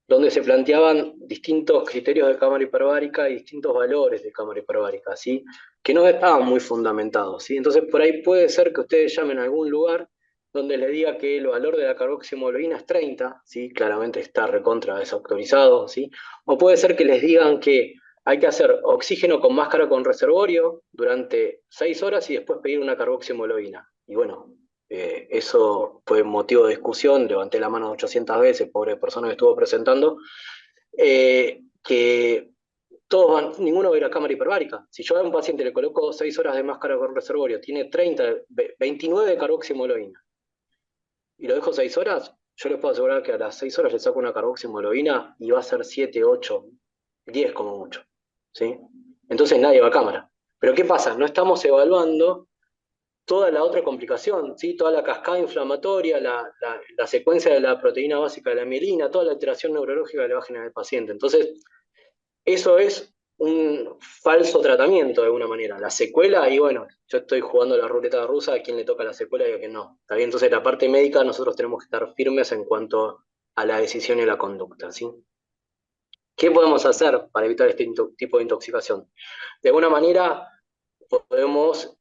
donde se planteaban distintos criterios de cámara hiperbárica y distintos valores de cámara hiperbárica, ¿sí? Que no estaban muy fundamentados, ¿sí? Entonces, por ahí puede ser que ustedes llamen a algún lugar donde les diga que el valor de la carboximoloína es 30, ¿sí? Claramente está recontra desautorizado, ¿sí? O puede ser que les digan que hay que hacer oxígeno con máscara con reservorio durante 6 horas y después pedir una carboximoloína. Y bueno, eso fue motivo de discusión, levanté la mano 800 veces, pobre persona que estuvo presentando, que todos ninguno va a ir a cámara hiperbárica. Si yo a un paciente le coloco 6 horas de máscara con reservorio, tiene 30, 29 de carboximoloína, y lo dejo 6 horas, yo les puedo asegurar que a las 6 horas le saco una carboximoloína y va a ser 7, 8, 10 como mucho. ¿Sí? Entonces nadie va a cámara. Pero ¿qué pasa? No estamos evaluando toda la otra complicación, ¿sí? Toda la cascada inflamatoria, la secuencia de la proteína básica de la mielina, toda la alteración neurológica que le va a generar el paciente. Entonces, eso es un falso tratamiento de alguna manera. La secuela, y bueno, yo estoy jugando la ruleta rusa, a quién le toca la secuela y a quién no. ¿Está bien? Entonces, la parte médica, nosotros tenemos que estar firmes en cuanto a la decisión y la conducta, ¿sí? ¿Qué podemos hacer para evitar este tipo de intoxicación? De alguna manera, podemos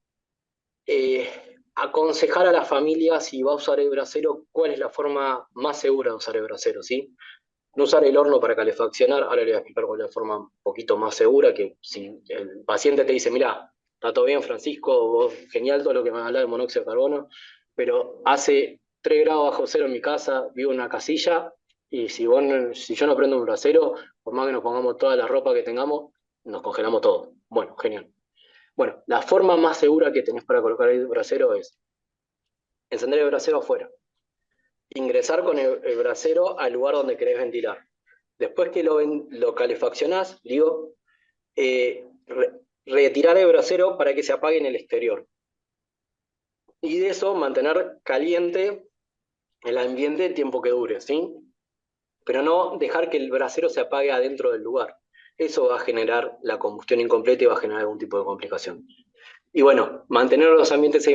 aconsejar a la familia si va a usar el brasero, cuál es la forma más segura de usar el brasero, ¿sí? No usar el horno para calefaccionar, ahora le voy a explicar cuál es la forma un poquito más segura, que si el paciente te dice, mira, está todo bien, Francisco, vos, genial todo lo que me habla de monóxido de carbono, pero hace 3 grados bajo cero en mi casa, vivo en una casilla, y si yo no prendo un brasero, por más que nos pongamos toda la ropa que tengamos, nos congelamos todo. Bueno, genial. Bueno, la forma más segura que tenés para colocar el brasero es encender el brasero afuera, ingresar con el brasero al lugar donde querés ventilar. Después que lo calefaccionás, digo, retirar el brasero para que se apague en el exterior. Y de eso mantener caliente el ambiente el tiempo que dure, ¿sí? Pero no dejar que el brasero se apague adentro del lugar. Eso va a generar la combustión incompleta y va a generar algún tipo de complicación. Y bueno, mantener los ambientes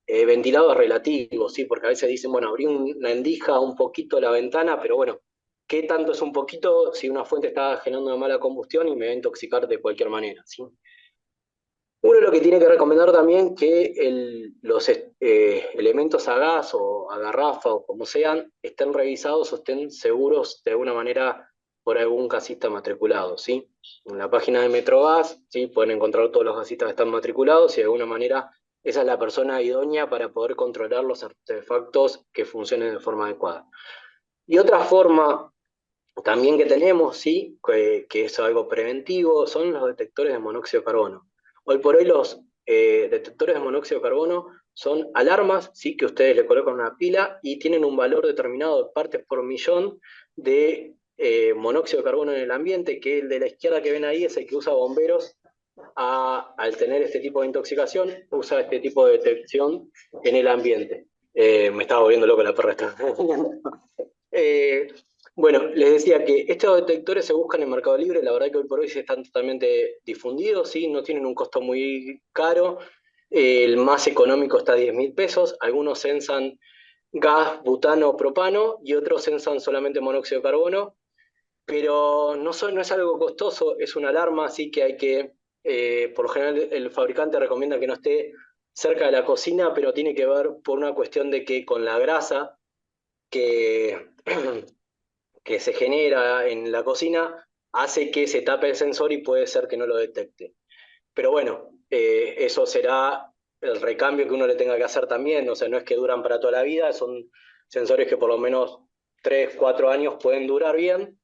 ventilados relativos, ¿sí? Porque a veces dicen, bueno, abrí una endija un poquito la ventana, pero bueno, ¿qué tanto es un poquito si una fuente está generando una mala combustión y me va a intoxicar de cualquier manera, ¿sí? Uno lo que tiene que recomendar también que los elementos a gas o a garrafa o como sean, estén revisados o estén seguros de alguna manera por algún gasista matriculado, ¿sí? En la página de Metrogas, ¿sí? Pueden encontrar todos los gasistas que están matriculados y de alguna manera esa es la persona idónea para poder controlar los artefactos que funcionen de forma adecuada. Y otra forma también que tenemos, ¿sí? Que es algo preventivo, son los detectores de monóxido de carbono. Hoy por hoy los detectores de monóxido de carbono son alarmas, ¿sí? Que ustedes le colocan una pila y tienen un valor determinado de partes por millón de monóxido de carbono en el ambiente, que el de la izquierda que ven ahí es el que usa bomberos al tener este tipo de intoxicación, usa este tipo de detección en el ambiente. Me estaba volviendo loco la perra esta. Eh, bueno, les decía que estos detectores se buscan en Mercado Libre, la verdad que hoy por hoy se están totalmente difundidos, ¿sí? No tienen un costo muy caro, el más económico está a 10.000 pesos, algunos censan gas, butano, propano y otros censan solamente monóxido de carbono, pero no es algo costoso, es una alarma, así que hay que, por lo general el fabricante recomienda que no esté cerca de la cocina, pero tiene que ver por una cuestión de que con la grasa que que se genera en la cocina hace que se tape el sensor y puede ser que no lo detecte. Pero bueno, eso será el recambio que uno le tenga que hacer también, o sea, no es que duran para toda la vida, son sensores que por lo menos 3 4 años pueden durar bien,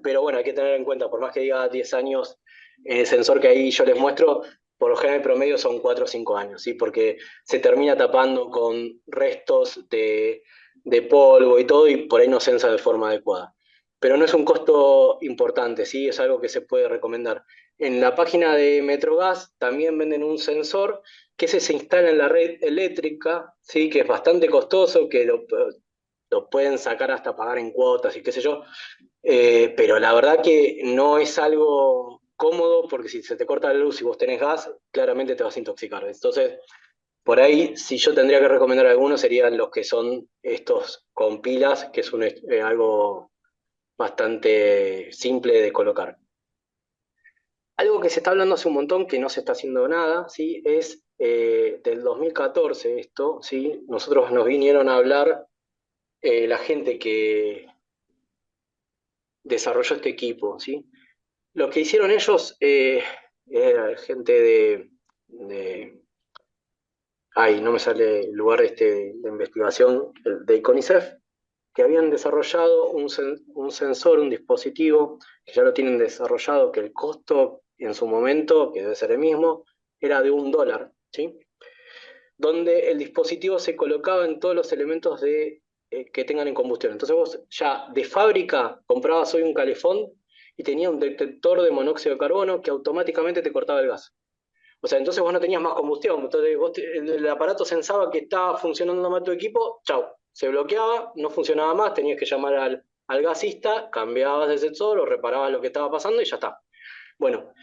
pero bueno, hay que tener en cuenta, por más que diga 10 años, el sensor que ahí yo les muestro, por lo general el promedio son 4 o 5 años, ¿sí? Porque se termina tapando con restos de polvo y todo, y por ahí no sensa de forma adecuada. Pero no es un costo importante, ¿sí? Es algo que se puede recomendar. En la página de Metrogas también venden un sensor que ese se instala en la red eléctrica, ¿sí? Que es bastante costoso, que lo pueden sacar hasta pagar en cuotas y qué sé yo. Pero la verdad que no es algo cómodo porque si se te corta la luz y vos tenés gas, claramente te vas a intoxicar. Entonces, por ahí, si yo tendría que recomendar algunos, serían los que son estos con pilas, que es algo bastante simple de colocar. Algo que se está hablando hace un montón, que no se está haciendo nada, ¿sí? Es del 2014 esto, ¿sí? Nosotros nos vinieron a hablar la gente que desarrolló este equipo, ¿sí? Lo que hicieron ellos, era gente ay, no me sale el lugar de investigación, de CONICET, que habían desarrollado un sensor, un dispositivo, que ya lo tienen desarrollado, que el costo en su momento, que debe ser el mismo, era de $1, ¿sí? Donde el dispositivo se colocaba en todos los elementos que tengan en combustión. Entonces vos ya de fábrica comprabas hoy un calefón y tenía un detector de monóxido de carbono que automáticamente te cortaba el gas. O sea, entonces vos no tenías más combustión. Entonces el aparato sensaba que estaba funcionando mal tu equipo, chau, se bloqueaba, no funcionaba más, tenías que llamar al gasista, cambiabas de sensor o reparabas lo que estaba pasando y ya está. Bueno,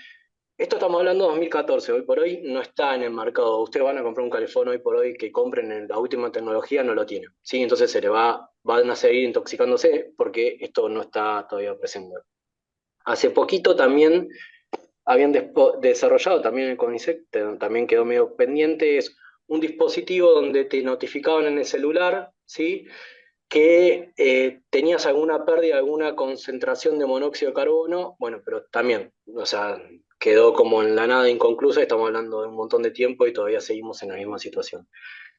esto estamos hablando de 2014, hoy por hoy no está en el mercado. Ustedes van a comprar un calefón hoy por hoy que compren en la última tecnología, no lo tienen. ¿Sí? Entonces van a seguir intoxicándose porque esto no está todavía presente. Hace poquito también habían desarrollado, también el CONICET, también quedó medio pendiente, es un dispositivo donde te notificaban en el celular, ¿sí? Que tenías alguna pérdida, alguna concentración de monóxido de carbono, bueno, pero también, o sea, quedó como en la nada inconclusa, estamos hablando de un montón de tiempo y todavía seguimos en la misma situación.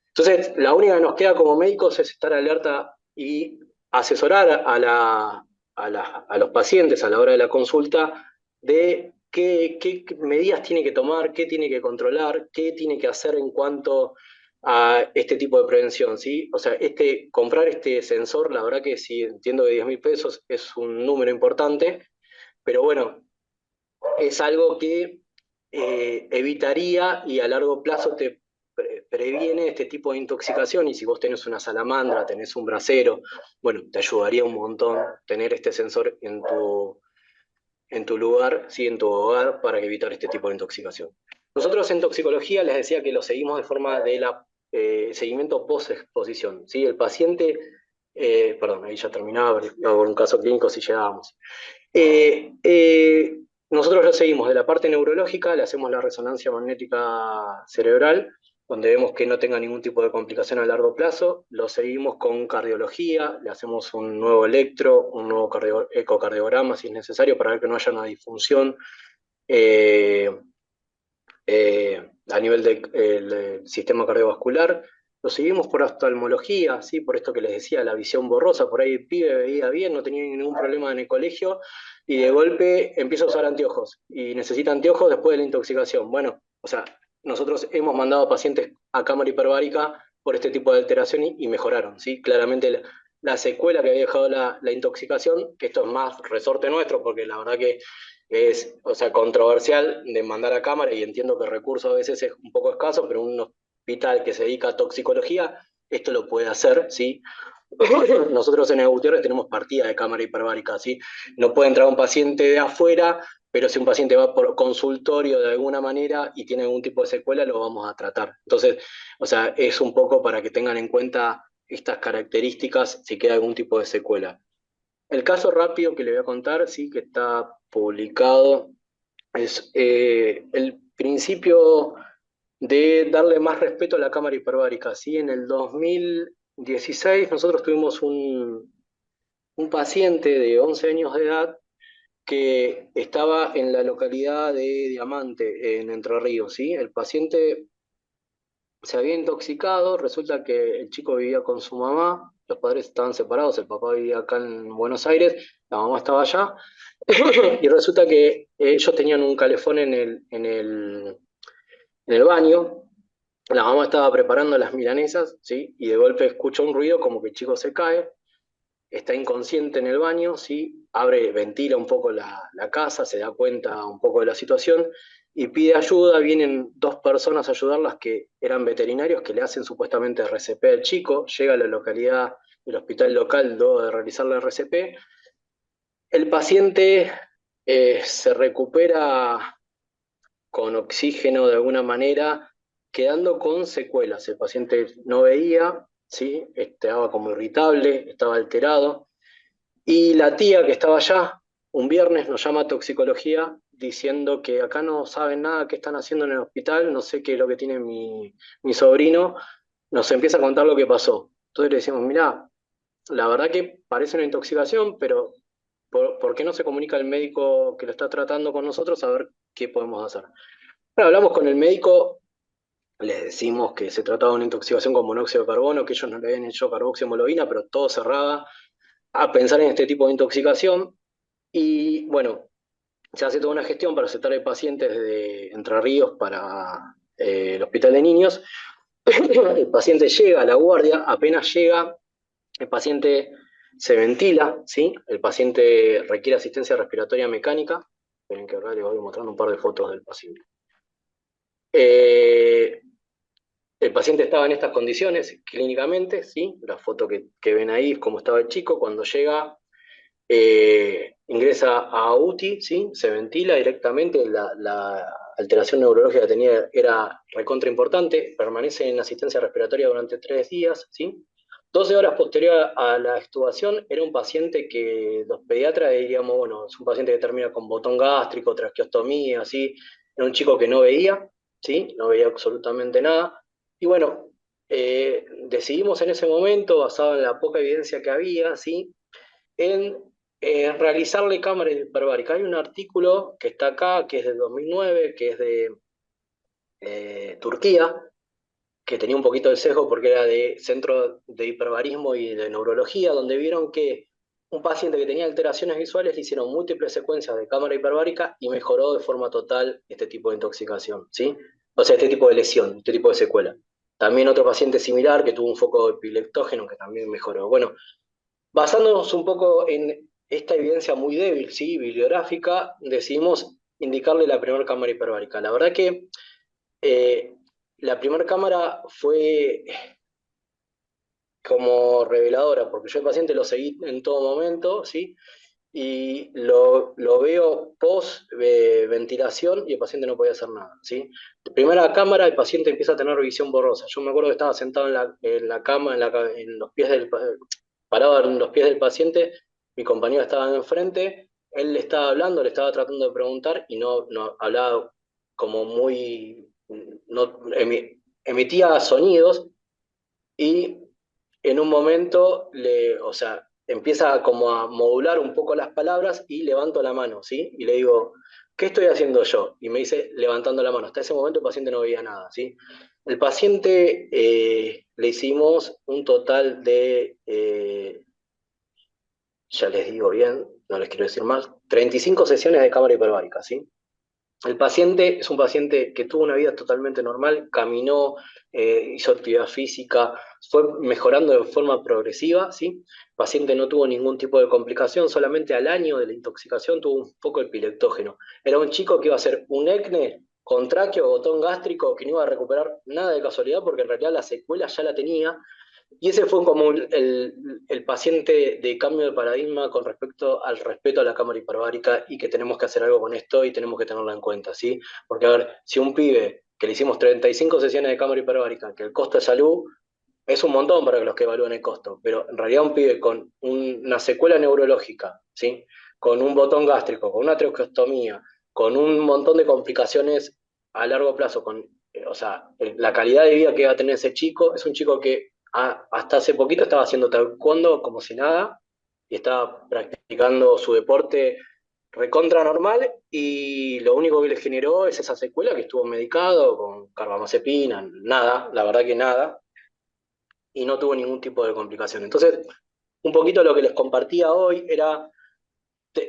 Entonces, la única que nos queda como médicos es estar alerta y asesorar a los pacientes a la hora de la consulta de qué medidas tiene que tomar, qué tiene que controlar, qué tiene que hacer en cuanto a este tipo de prevención, ¿sí? O sea, comprar este sensor, la verdad que sí, entiendo que 10.000 pesos es un número importante, pero bueno, es algo que evitaría y a largo plazo te previene este tipo de intoxicación. Y si vos tenés una salamandra, tenés un brasero, bueno, te ayudaría un montón tener este sensor en tu lugar, ¿sí? En tu hogar, para evitar este tipo de intoxicación. Nosotros en toxicología les decía que lo seguimos de forma de seguimiento post-exposición, ¿sí? El paciente, perdón, ahí ya terminaba, por un caso clínico si llegábamos. Eh, eh, Nosotros lo seguimos de la parte neurológica, le hacemos la resonancia magnética cerebral, donde vemos que no tenga ningún tipo de complicación a largo plazo. Lo seguimos con cardiología, le hacemos un nuevo electro, un nuevo ecocardiograma si es necesario para ver que no haya una disfunción eh, a nivel del sistema cardiovascular. Lo seguimos por oftalmología, ¿sí? Por esto que les decía, la visión borrosa. Por ahí el pibe veía bien, no tenía ningún problema en el colegio y de golpe empieza a usar anteojos y necesita anteojos después de la intoxicación. Bueno, o sea, nosotros hemos mandado pacientes a cámara hiperbárica por este tipo de alteración y mejoraron, ¿sí? Claramente la secuela que había dejado la intoxicación, que esto es más resorte nuestro, porque la verdad que es, o sea, controversial de mandar a cámara y entiendo que el recurso a veces es un poco escaso, pero un hospital que se dedica a toxicología, esto lo puede hacer, ¿sí? Nosotros en el Gutiérrez tenemos partida de cámara hiperbárica, ¿sí? No puede entrar un paciente de afuera, pero si un paciente va por consultorio de alguna manera y tiene algún tipo de secuela, lo vamos a tratar. Entonces, o sea, es un poco para que tengan en cuenta estas características si queda algún tipo de secuela. El caso rápido que le voy a contar, sí, que está publicado, es el principio de darle más respeto a la cámara hiperbárica. ¿Sí? En el 2016 nosotros tuvimos un paciente de 11 años de edad que estaba en la localidad de Diamante, en Entre Ríos, ¿sí? El paciente se había intoxicado, resulta que el chico vivía con su mamá, los padres estaban separados, el papá vivía acá en Buenos Aires, la mamá estaba allá, y resulta que ellos tenían un calefón en el baño, la mamá estaba preparando las milanesas, ¿sí? Y de golpe escucha un ruido como que el chico se cae, está inconsciente en el baño, ¿sí? Abre, ventila un poco la casa, se da cuenta un poco de la situación y pide ayuda. Vienen dos personas a ayudarlas que eran veterinarios que le hacen supuestamente RCP al chico. Llega a la localidad, el hospital local, luego de realizar la RCP. El paciente se recupera con oxígeno de alguna manera, quedando con secuelas. El paciente no veía, ¿sí? Estaba como irritable, estaba alterado. Y la tía que estaba allá, un viernes, nos llama a toxicología diciendo que acá no saben nada qué están haciendo en el hospital, no sé qué es lo que tiene mi sobrino, nos empieza a contar lo que pasó. Entonces le decimos, mirá, la verdad que parece una intoxicación, pero ¿por qué no se comunica el médico que lo está tratando con nosotros a ver qué podemos hacer? Bueno, hablamos con el médico, le decimos que se trataba de una intoxicación con monóxido de carbono, que ellos no le habían hecho carboxiemolovina, pero todo cerraba a pensar en este tipo de intoxicación. Y bueno, se hace toda una gestión para aceptar el paciente desde Entre Ríos para el Hospital de Niños. El paciente llega a la guardia, apenas llega, el paciente se ventila, ¿sí? El paciente requiere asistencia respiratoria mecánica. Esperen que ahora les voy mostrando un par de fotos del paciente. Eh, el paciente estaba en estas condiciones clínicamente, ¿sí? La foto que ven ahí es cómo estaba el chico. Cuando llega, ingresa a UTI, ¿sí? Se ventila directamente, la alteración neurológica que tenía era recontra importante, permanece en asistencia respiratoria durante 3 días, ¿sí? 12 horas posterior a la extubación era un paciente que los pediatras diríamos, bueno, es un paciente que termina con botón gástrico, traqueostomía, ¿sí? Era un chico que no veía, ¿sí? No veía absolutamente nada. Y bueno, decidimos en ese momento, basado en la poca evidencia que había, ¿sí? En realizarle cámara hiperbárica. Hay un artículo que está acá, que es del 2009, que es de Turquía, que tenía un poquito de sesgo porque era de centro de hiperbarismo y de neurología, donde vieron que un paciente que tenía alteraciones visuales le hicieron múltiples secuencias de cámara hiperbárica y mejoró de forma total este tipo de intoxicación, ¿sí? O sea, este tipo de lesión, este tipo de secuela. También otro paciente similar que tuvo un foco epileptógeno que también mejoró. Bueno, basándonos un poco en esta evidencia muy débil, ¿sí? Bibliográfica, decidimos indicarle la primera cámara hiperbárica. La verdad que eh, la primera cámara fue como reveladora, porque yo al paciente lo seguí en todo momento, ¿sí? Y lo veo post ventilación y el paciente no podía hacer nada, ¿sí? Primera cámara, el paciente empieza a tener visión borrosa. Yo me acuerdo que estaba sentado en la cama, en los pies parado en los pies del paciente, mi compañero estaba enfrente, él le estaba hablando, le estaba tratando de preguntar y no hablaba como muy, no, emitía sonidos y en un momento o sea, empieza como a modular un poco las palabras y levanto la mano, ¿sí? Y le digo, ¿qué estoy haciendo yo? Y me dice, levantando la mano. Hasta ese momento el paciente no veía nada, ¿sí? El paciente le hicimos un total de, ya les digo bien, no les quiero decir más, 35 sesiones de cámara hiperbárica, ¿sí? El paciente es un paciente que tuvo una vida totalmente normal, caminó, hizo actividad física, fue mejorando de forma progresiva, ¿sí? El paciente no tuvo ningún tipo de complicación, solamente al año de la intoxicación tuvo un poco epileptógeno. Era un chico que iba a hacer un ECNE con tráqueo, botón gástrico, que no iba a recuperar nada de casualidad porque en realidad la secuela ya la tenía, y ese fue como el paciente de cambio de paradigma con respecto al respeto a la cámara hiperbárica y que tenemos que hacer algo con esto y tenemos que tenerlo en cuenta, ¿sí? Porque, a ver, si un pibe que le hicimos 35 sesiones de cámara hiperbárica, que el costo de salud es un montón para los que evalúan el costo, pero en realidad un pibe con una secuela neurológica, ¿sí? Con un botón gástrico, con una traqueostomía, con un montón de complicaciones a largo plazo, o sea, la calidad de vida que va a tener ese chico, es un chico que hasta hace poquito estaba haciendo taekwondo como si nada y estaba practicando su deporte recontra normal, y lo único que le generó es esa secuela que estuvo medicado con carbamazepina, nada, la verdad que nada, y no tuvo ningún tipo de complicación. Entonces, un poquito lo que les compartía hoy era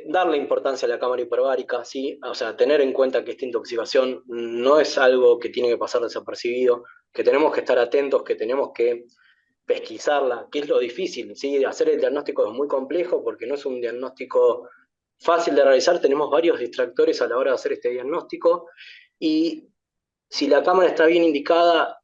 darle importancia a la cámara hiperbárica, ¿sí? O sea, tener en cuenta que esta intoxicación no es algo que tiene que pasar desapercibido, que tenemos que estar atentos, que tenemos que pesquisarla, que es lo difícil, ¿sí? Hacer el diagnóstico es muy complejo porque no es un diagnóstico fácil de realizar, tenemos varios distractores a la hora de hacer este diagnóstico, y si la cámara está bien indicada,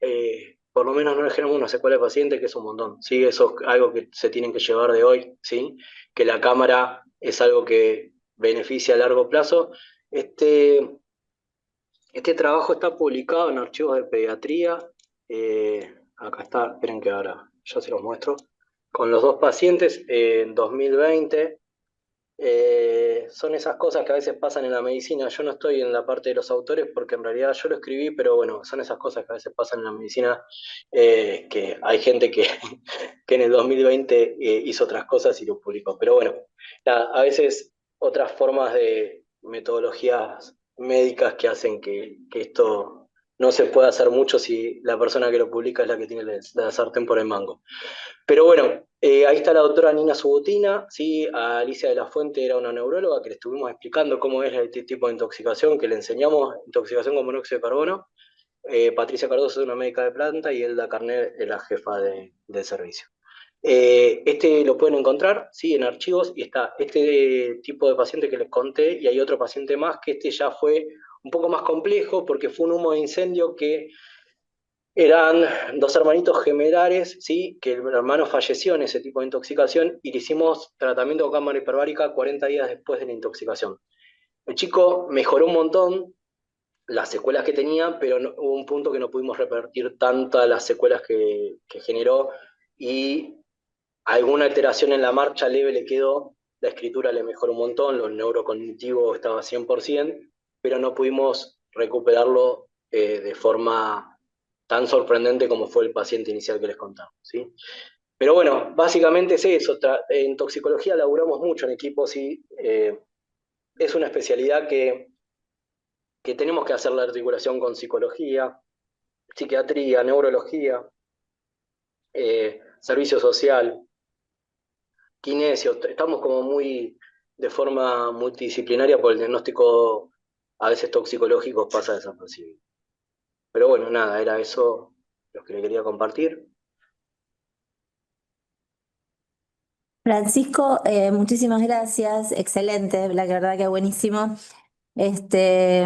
por lo menos no le generamos una secuela al paciente, que es un montón, ¿sí? Eso es algo que se tienen que llevar de hoy, ¿sí? Que la cámara es algo que beneficia a largo plazo. Este, este trabajo está publicado en Archivos de Pediatría. Acá está, esperen que ahora ya se los muestro. Con los dos pacientes en 2020. Son esas cosas que a veces pasan en la medicina. Yo no estoy en la parte de los autores porque en realidad yo lo escribí, pero bueno, son esas cosas que a veces pasan en la medicina, que hay gente que, que en el 2020 hizo otras cosas y lo publicó. Pero bueno, nada, a veces otras formas de metodologías médicas que hacen que esto no se pueda hacer mucho si la persona que lo publica es la que tiene la sartén por el mango. Pero bueno, ahí está la doctora Nina Subotina, ¿sí? A Alicia de la Fuente era una neuróloga que le estuvimos explicando cómo es este tipo de intoxicación, que le enseñamos intoxicación con monóxido de carbono. Patricia Cardoso es una médica de planta y Elda Carnet es la jefa de servicio. Este lo pueden encontrar, ¿sí? En archivos, y está este tipo de paciente que les conté, y hay otro paciente más que este ya fue un poco más complejo porque fue un humo de incendio que eran dos hermanitos gemelares, ¿sí? Que el hermano falleció en ese tipo de intoxicación y le hicimos tratamiento con cámara hiperbárica 40 días después de la intoxicación. El chico mejoró un montón las secuelas que tenía, pero hubo un punto que no pudimos revertir tantas las secuelas que generó, y alguna alteración en la marcha leve le quedó, la escritura le mejoró un montón, lo neurocognitivo estaba 100%, pero no pudimos recuperarlo de forma tan sorprendente como fue el paciente inicial que les contaba, ¿sí? Pero bueno, básicamente es eso. En toxicología laburamos mucho en equipo, ¿sí? Es una especialidad que tenemos que hacer la articulación con psicología, psiquiatría, neurología, servicio social, kinesio. Estamos como muy de forma multidisciplinaria por el diagnóstico a veces toxicológico pasa desapercibido. Pero bueno, nada, era eso lo que le quería compartir.
Francisco, muchísimas gracias, excelente, la verdad que buenísimo. Este,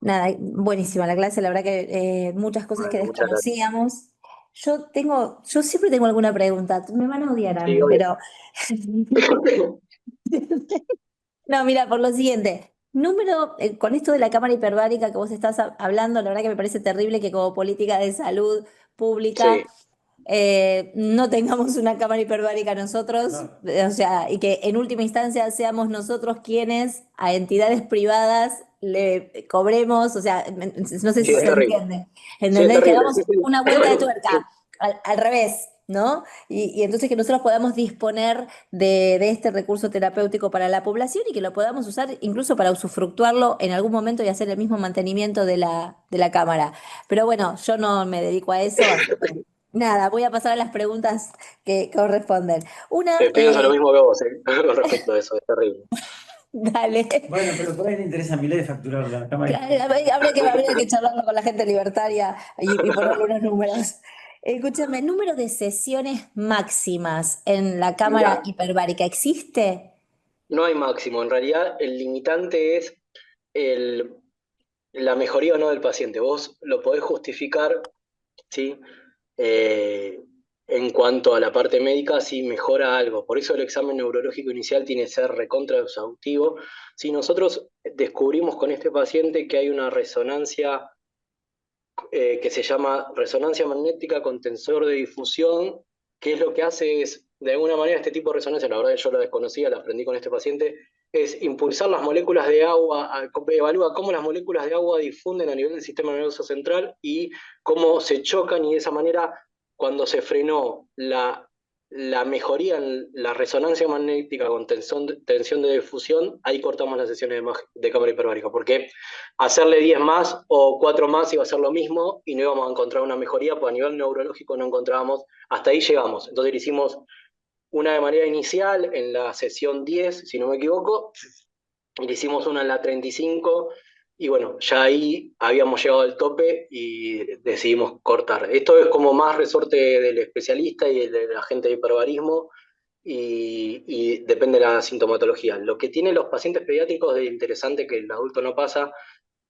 nada, buenísima la clase, la verdad que muchas cosas que
Bueno, muchas gracias.
desconocíamos. Yo siempre tengo alguna pregunta, me van a odiar a
Sí,
mí,
obvio.
pero no, mira, por lo siguiente, con esto de la cámara hiperbárica que vos estás hablando, la verdad que me parece terrible que como política de salud pública
Sí,
no tengamos una cámara hiperbárica nosotros, o sea, y que en última instancia seamos nosotros quienes a entidades privadas le cobremos, o sea, no sé
sí,
si
es
se
terrible.
entiende,
Sí, es
¿entendés? Que
terrible.
hagamos
Sí, sí.
una vuelta de tuerca al revés, ¿no? Y entonces que nosotros podamos disponer de este recurso terapéutico para la población y que lo podamos usar incluso para usufructuarlo en algún momento y hacer el mismo mantenimiento de la cámara. Pero bueno, yo no me dedico a eso, así que nada, voy a pasar a las preguntas que corresponden. Una,
Pienso lo mismo que vos, con respecto a eso, es terrible.
dale.
Bueno, pero por ahí le interesa a mi ley facturar la cámara.
Habría que charlarlo con la gente libertaria y ponerle unos números. Escúchame, ¿número de sesiones máximas en la cámara
Mirá,
hiperbárica existe?
no hay máximo. En realidad, el limitante es el, la mejoría o no del paciente. Vos lo podés justificar, ¿sí? Eh, en cuanto a la parte médica, si mejora algo. Por eso el examen neurológico inicial tiene que ser recontra exhaustivo. Si nosotros descubrimos con este paciente que hay una resonancia que se llama resonancia magnética con tensor de difusión, que es lo que hace es, de alguna manera, este tipo de resonancia, la verdad que yo la desconocía, la aprendí con este paciente, es impulsar las moléculas de agua, evalúa cómo las moléculas de agua difunden a nivel del sistema nervioso central y cómo se chocan, y de esa manera, cuando se frenó la la mejoría en la resonancia magnética con tensión de difusión, ahí cortamos las sesiones de cámara hiperbárica, porque hacerle 10 más o 4 más iba a ser lo mismo y no íbamos a encontrar una mejoría, pues a nivel neurológico no encontrábamos, hasta ahí llegamos. Entonces le hicimos una de manera inicial en la sesión 10, si no me equivoco, y le hicimos una en la 35, y bueno, ya ahí habíamos llegado al tope y decidimos cortar. Esto es como más resorte del especialista y de la gente de hiperbarismo, y depende de la sintomatología. Lo que tienen los pacientes pediátricos de interesante que el adulto no pasa,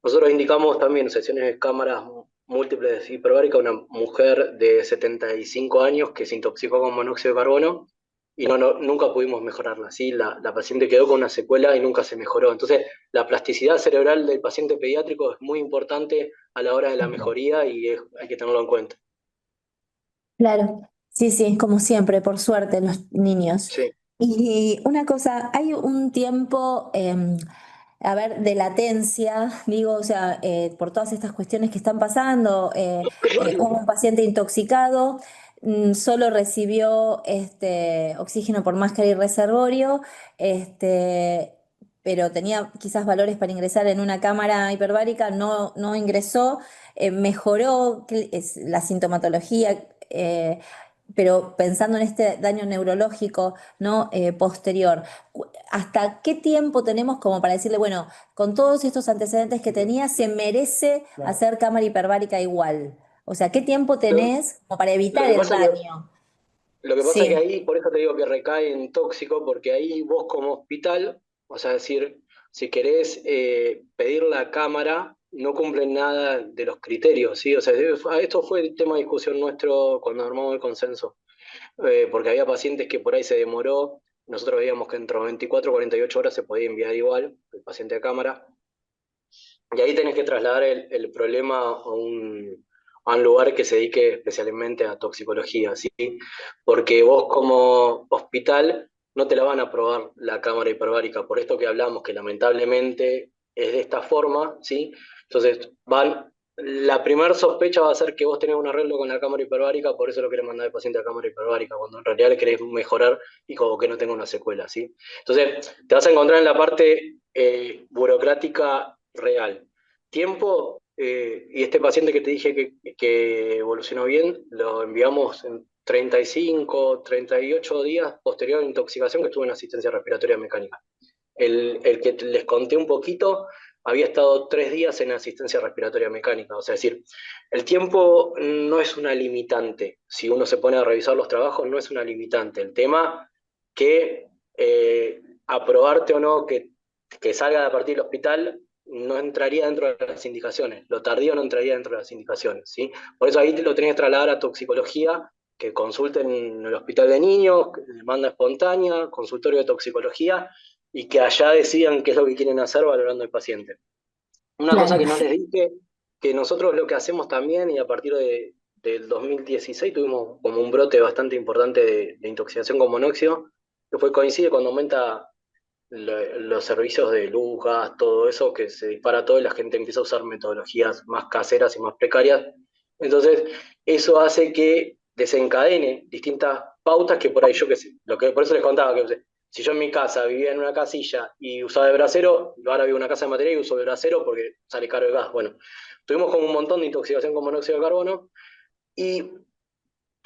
nosotros indicamos también sesiones de cámaras múltiples de hiperbárica a una mujer de 75 años que se intoxicó con monóxido de carbono y nunca pudimos mejorarla, ¿sí? La paciente quedó con una secuela y nunca se mejoró. Entonces, la plasticidad cerebral del paciente pediátrico es muy importante a la hora de la mejoría y hay que tenerlo en cuenta.
Claro, sí, sí, como siempre, por suerte, los niños.
Sí.
Y una cosa, hay un tiempo, a ver, de latencia, digo, o sea, por todas estas cuestiones que están pasando, hubo un paciente intoxicado, solo recibió oxígeno por máscara y reservorio, pero tenía quizás valores para ingresar en una cámara hiperbárica, no ingresó, mejoró la sintomatología. Pero pensando en este daño neurológico, ¿no? Posterior, ¿hasta qué tiempo tenemos como para decirle, bueno, con todos estos antecedentes que tenía, se merece
Claro.
hacer cámara hiperbárica igual? O sea, ¿qué tiempo
Lo,
tenés como para
lo
evitar
que
el
pasa que
daño?
Lo que pasa que
Sí,
ahí, por eso te digo que recae en tóxico, porque ahí vos como hospital, o sea, decir, si querés pedir la cámara, no cumplen nada de los criterios, ¿sí? O sea, esto fue el tema de discusión nuestro cuando armamos el consenso, porque había pacientes que por ahí se demoró, nosotros veíamos que entre 24 y 48 horas se podía enviar igual el paciente a cámara, y ahí tenés que trasladar el problema a un lugar que se dedique especialmente a toxicología, ¿sí? Porque vos como hospital no te la van a aprobar la cámara hiperbárica, por esto que hablamos, que lamentablemente es de esta forma, ¿sí? Entonces, la primera sospecha va a ser que vos tenés un arreglo con la cámara hiperbárica, por eso lo querés mandar al paciente a cámara hiperbárica, cuando en realidad le querés mejorar y como que no tenga una secuela, ¿sí? Entonces, te vas a encontrar en la parte burocrática real. Tiempo, y este paciente que te dije que evolucionó bien, lo enviamos en 35, 38 días posterior a la intoxicación que estuvo en asistencia respiratoria mecánica. El que les conté un poquito había estado 3 días en asistencia respiratoria mecánica. O sea, es decir, el tiempo no es una limitante. Si uno se pone a revisar los trabajos, no es una limitante. El tema que aprobarte o no que salga a partir del hospital no entraría dentro de las indicaciones. Lo tardío no entraría dentro de las indicaciones, ¿sí? Por eso ahí te lo tenés que trasladar a toxicología, que consulten en el hospital de niños, demanda espontánea, consultorio de toxicología, y que allá decidan qué es lo que quieren hacer valorando al paciente. Una cosa
claro.
que no les dije, que nosotros lo que hacemos también, y a partir del 2016 tuvimos como un brote bastante importante de intoxicación con monóxido, que coincide cuando aumenta los servicios de luz, gas, todo eso, que se dispara todo y la gente empieza a usar metodologías más caseras y más precarias. Entonces, eso hace que desencadene distintas pautas que por ahí yo que sé, por eso les contaba que si yo en mi casa vivía en una casilla y usaba de brasero, ahora vivo en una casa de materia y uso de brasero porque sale caro el gas. Bueno, tuvimos como un montón de intoxicación con monóxido de carbono y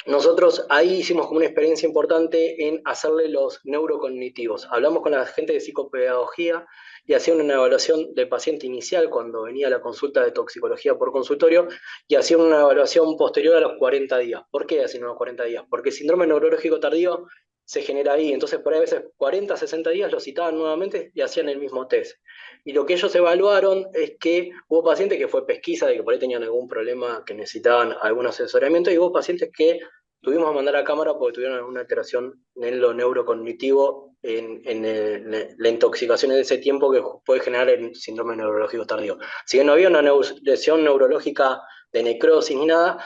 nosotros ahí hicimos como una experiencia importante en hacerle los neurocognitivos. Hablamos con la gente de psicopedagogía y hacían una evaluación del paciente inicial cuando venía a la consulta de toxicología por consultorio y hacían una evaluación posterior a los 40 días. ¿Por qué hacían los 40 días? Porque el síndrome neurológico tardío se genera ahí. Entonces, por ahí a veces 40, 60 días lo citaban nuevamente y hacían el mismo test. Y lo que ellos evaluaron es que hubo pacientes que fue pesquisa de que por ahí tenían algún problema que necesitaban algún asesoramiento y hubo pacientes que tuvimos que mandar a cámara porque tuvieron alguna alteración en lo neurocognitivo, en la intoxicación en ese tiempo que puede generar el síndrome neurológico tardío. Si bien no había una lesión neurológica de necrosis ni nada,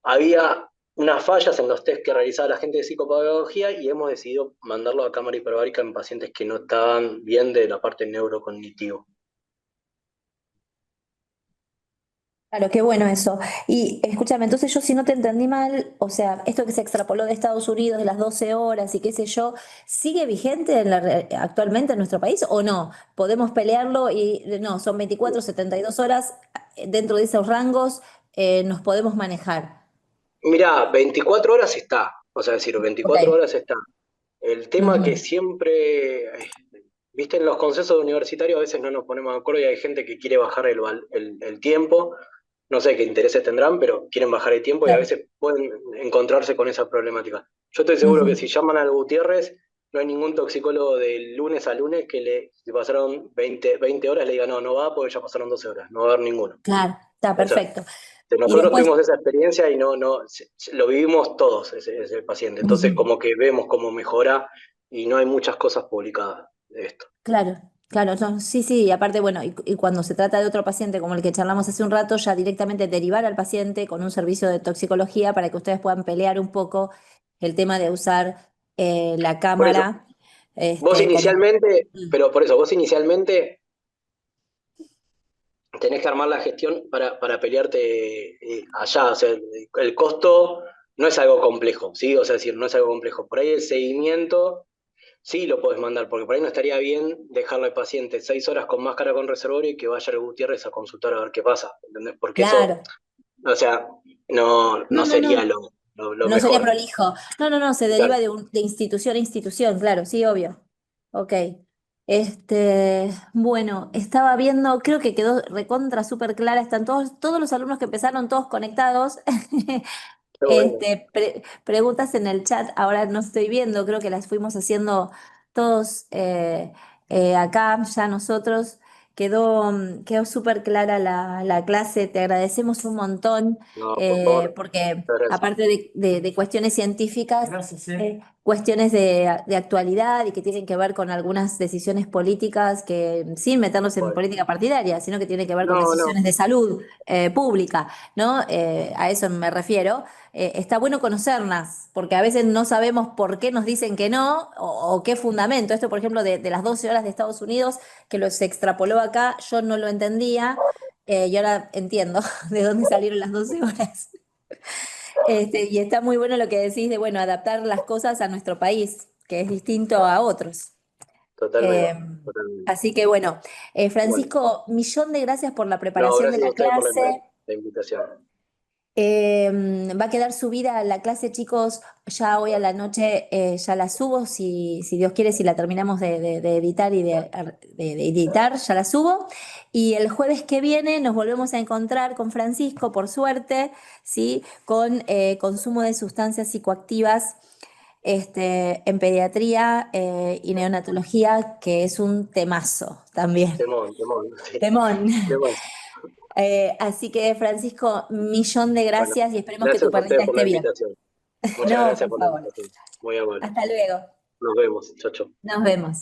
había unas fallas en los test que realizaba la gente de psicopedagogía y hemos decidido mandarlo a cámara hiperbárica en pacientes que no estaban bien de la parte neurocognitivo.
Claro, qué bueno eso. Y escúchame, entonces yo si no te entendí mal, o sea, esto que se extrapoló de Estados Unidos de las 12 horas y qué sé yo, ¿sigue vigente actualmente en nuestro país o no? ¿Podemos pelearlo y no, son 24, 72 horas, dentro de esos rangos nos podemos manejar?
Mirá, 24 horas está, o sea, decir,
Ok.
24 horas está. El tema que
Ujú.
siempre, viste, en los consensos universitarios a veces no nos ponemos de acuerdo y hay gente que quiere bajar el tiempo, no sé qué intereses tendrán, pero quieren bajar el tiempo y a
Claro.
veces pueden encontrarse con esa problemática. Yo estoy seguro que
Ujú.
si llaman al Gutiérrez, no hay ningún toxicólogo de lunes a lunes que si pasaron 20 horas le diga, no, no va porque ya pasaron 12 horas, no va a haber ninguno.
Claro, está
O sea,
perfecto. Y
nosotros
después,
tuvimos esa experiencia y lo vivimos todos, ese paciente. Entonces,
ujú.
como que vemos cómo mejora y no hay muchas cosas publicadas de esto.
Claro, claro, no, sí, sí, y aparte, bueno, y cuando se trata de otro paciente como el que charlamos hace un rato, ya directamente derivar al paciente con un servicio de toxicología para que ustedes puedan pelear un poco el tema de usar la
Por eso,
cámara,
vos
como...
inicialmente,
Mm.
pero por eso, vos inicialmente tenés que armar la gestión para pelearte allá. O sea, el costo no es algo complejo, ¿sí? O sea, es decir, no es algo complejo. Por ahí el seguimiento sí lo podés mandar, porque por ahí no estaría bien dejarle al paciente 6 horas con máscara con reservorio y que vaya al Gutiérrez a consultar a ver qué pasa, ¿entendés? Porque eso,
Claro,
o sea, no,
no,
no
no,
sería
no,
lo
no sería
mejor.
prolijo. No, no, no, se deriva
Claro.
de institución a institución, claro, sí, obvio. Ok. Bueno, estaba viendo, creo que quedó recontra súper clara, están todos los alumnos que empezaron todos conectados.
Qué bueno.
Preguntas en el chat, ahora no estoy viendo, creo que las fuimos haciendo todos acá, ya nosotros. Quedó súper clara la clase, te agradecemos un montón,
No, por favor,
porque
muchas gracias.
aparte de cuestiones científicas,
Gracias,
cuestiones de actualidad y que tienen que ver con algunas decisiones políticas que, sin meternos en
Bueno,
política partidaria, sino que tienen que ver con
no, no,
decisiones de salud pública, ¿no? A eso me refiero. Está bueno conocerlas, porque a veces no sabemos por qué nos dicen que no o qué fundamento. Esto, por ejemplo, de las 12 horas de Estados Unidos, que se extrapoló acá, yo no lo entendía y ahora entiendo de dónde salieron las 12 horas. Y está muy bueno lo que decís de, bueno, adaptar las cosas a nuestro país, que es distinto a otros.
totalmente,
Eh,
totalmente.
Así que bueno,
Bueno,
Francisco, millón de gracias por la
no,
preparación de
gracias a
la
ustedes por
clase.
la invitación.
Va a quedar subida la clase, chicos, ya hoy a la noche ya la subo, si Dios quiere, si la terminamos de editar y de editar, ya la subo. Y el jueves que viene nos volvemos a encontrar con Francisco, por suerte, ¿sí? Con consumo de sustancias psicoactivas en pediatría y neonatología, que es un temazo también.
Temón, temón, sí.
Temón.
Temón.
Así que, Francisco, millón de
Bueno,
gracias y esperemos que tu
gracias a
perrita
ustedes por la
esté bien.
invitación. Muchas
No,
gracias
por
por la
favor.
invitación. Muy amable.
Hasta luego.
Nos vemos. Chau, chau.
Nos vemos.